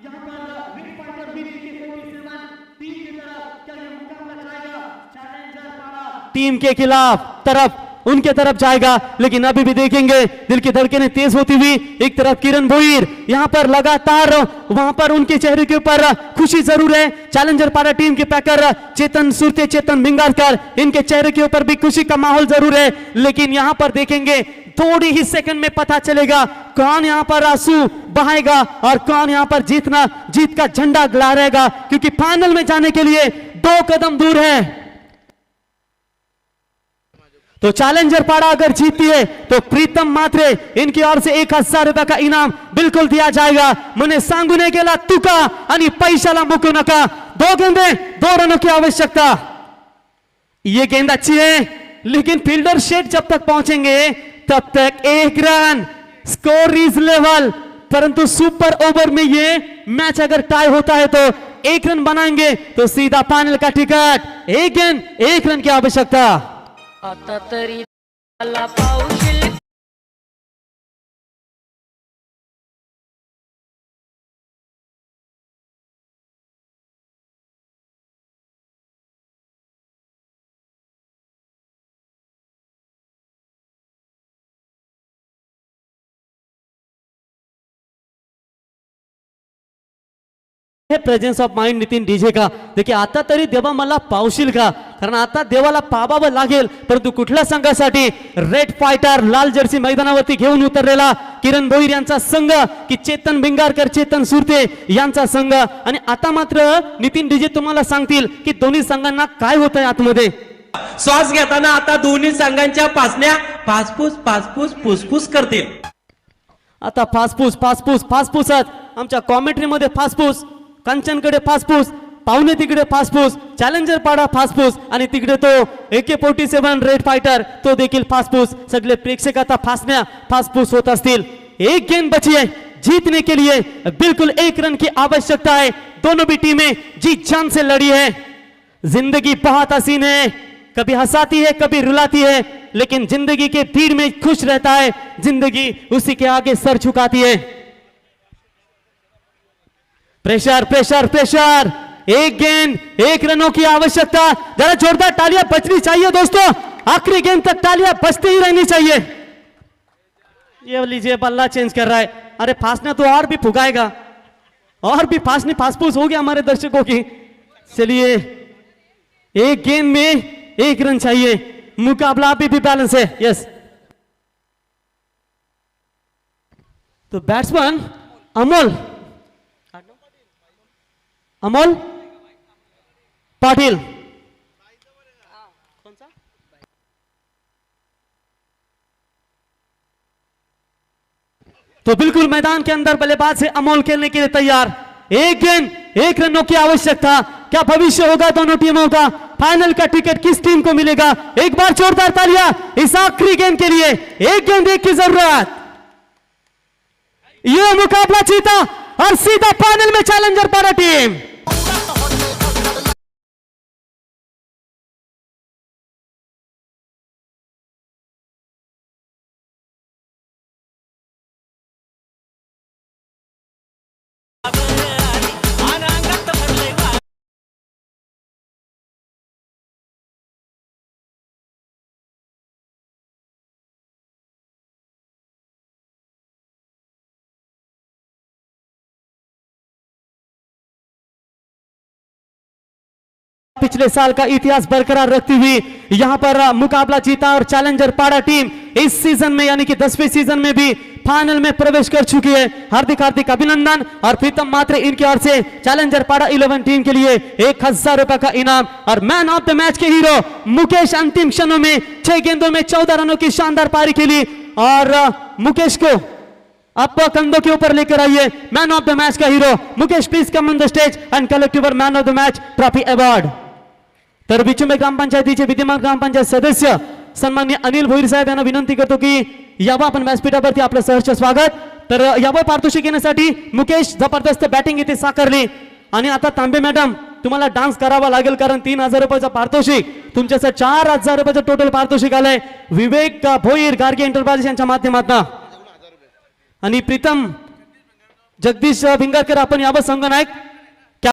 यहां पर विकेट फाइटर BK47 टीम की तरफ, क्या ये मुकाबला जाएगा चैलेंजर पाड़ा टीम के खिलाफ तरफ, उनके तरफ जाएगा। लेकिन अभी भी देखेंगे दिल की धड़कनें तेज होती हुई, एक तरफ किरण भोईर यहां पर लगातार, वहां पर उनके चेहरे के ऊपर खुशी जरूर है। चैलेंजर पाड़ा टीम के पैकर चेतन सुरते, चेतन भिंगारकर, इनके चेहरे के ऊपर भी खुशी का माहौल जरूर है। लेकिन यहां पर देखेंगे थोड़ी ही सेकंड में पता चलेगा कौन यहां पर आंसू बहाएगा और कौन यहां पर जीत का झंडा लहराएगा, क्योंकि फाइनल में जाने के लिए 2 कदम दूर है। तो चैलेंजर पाड़ा अगर जीतती है तो प्रीतम मात्रे इनकी ओर से 1000 रुपये का इनाम बिल्कुल दिया जाएगा। मने सांगुने गेला तुका आणि पैशाला मुकू नका। 2 गेंदे 2 रनों की आवश्यकता। ये गेंद अच्छी है लेकिन फील्डर शेड जब तक पहुंचेंगे तब तक 1 रन, स्कोर रीजनेबल, परंतु सुपर ओवर में ये मैच अगर टाई होता है तो 1 रन बनाएंगे तो सीधा फाइनल का टिकट। 1 गेंद 1 रन की आवश्यकता। आता तरी पाऊस हे presence of mind Nitin DJ का. देखील आता तरी देवा मला पावशील का, कारण आता देवाला पाबावं लागेल. परंतु कुठल्या संघासाठी? रेड फायटर लाल जर्सी मैदानावरती घेऊन उतरलेला किरण भोईर यांचा संघ की चेतन भिंगारकर चेतन सुरते यांचा संघ. आणि आता मात्र नितीन डीजे तुम्हाला सांगतील की दोन्ही संघांना काय होत आहे आतमध्ये. श्वास घेताना आता दोन्ही संघांच्या पासण्या फुसफुस करतील. आता फासफूस फासफूस फासफूसच आमच्या कॉमेंट्री मध्ये फासफूस, कंचनकडे फासफूस, पाहुणे तिकडे फासफूस, चॅलेंजर पाडा फासफूस आणि तिकडे तो AK-47 रेड फाइटर तो देखील फासफूस. सगळे प्रेक्षक आता फासण्या फासफूस होत असतील. एक गेंद बची है जीतने के लिए, बिल्कुल 1 रन की आवश्यकता है. दोनों भी टीमें जी जान से लड़ी है. जिंदगी बहुत हसीन है, कभी हंसाती है कभी रुलाती है, लेकिन जिंदगी के भीड़ में खुश रहता है. जिंदगी उसी के आगे सर झुकाती है. प्रेशर प्रेशर प्रेशर, 1 गेंद 1 रनों की आवश्यकता. जरा जोरदार तालियां बजनी चाहिए दोस्तों, आखिरी गेंद तक तालियां बजती ही रहनी चाहिए. ये लीजिए बल्ला चेंज कर रहा है. अरे फासना तो और भी फुगाएगा, और भी फासने फासफूस हो गया हमारे दर्शकों की. चलिए 1 गेंद में 1 रन चाहिए, मुकाबला अभी भी बैलेंस है. यस, तो बैट्समैन अमोल पाटिल. तो बिल्कुल मैदान के अंदर बल्लेबाज से अमोल खेलने के लिए तैयार. 1 गेंद 1 रनों की आवश्यकता. क्या भविष्य होगा दोनों टीमों का? फाइनल का टिकट किस टीम को मिलेगा? एक बार जोरदार तालियां इस आखिरी गेंद के लिए. 1 गेंद 1 की जरूरत. यह मुकाबला जीता और सीधा फाइनल में चैलेंजर पारा टीम. पिछले साल का इतिहास बरकरार रखती हुई यहां पर मुकाबला जीता और चैलेंजर पाड़ा टीम इस सीजन में यानी कि 10वें सीजन में भी फाइनल में प्रवेश कर चुकी है. हार्दिक हार्दिक अभिनंदन. और प्रीतम मात्रे इनकी ओर से चैलेंजर पाड़ा 11 टीम के लिए 1000 रुपए का इनाम. और मैन ऑफ द मैच के हीरो मुकेश अंतिम क्षणों में 6 गेंदों में 14 रनों की शानदार पारी खेली. और मुकेश को आप कंधों के ऊपर लेकर आइए. मैन ऑफ द मैच का hero Mukesh, please come on the stage and collect your man of the match trophy award. तर बिचुंबे ग्रामपंचायतीचे विद्यमान ग्रामपंचायत सदस्य सन्माननीय अनिल भोईर साहेब यांना विनंती करतो की यावं आपण व्यासपीठावरती आपलं सहर्ष स्वागत. तर यावं पारितोषिक घेण्यासाठी मुकेश जबरदस्त बॅटिंग इथे साकारली. आणि आता तांबे मॅडम तुम्हाला डान्स करावा लागेल, कारण 3000 रुपयाचं पारितोषिक तुमच्यासाठी 4000 रुपयाचं टोटल पारितोषिक आलंय विवेक भोईर गार्गे एंटरप्राइजेस यांच्या माध्यमातून. आणि प्रीतम जगदीश भिंगारकर आपण यावं संघनायक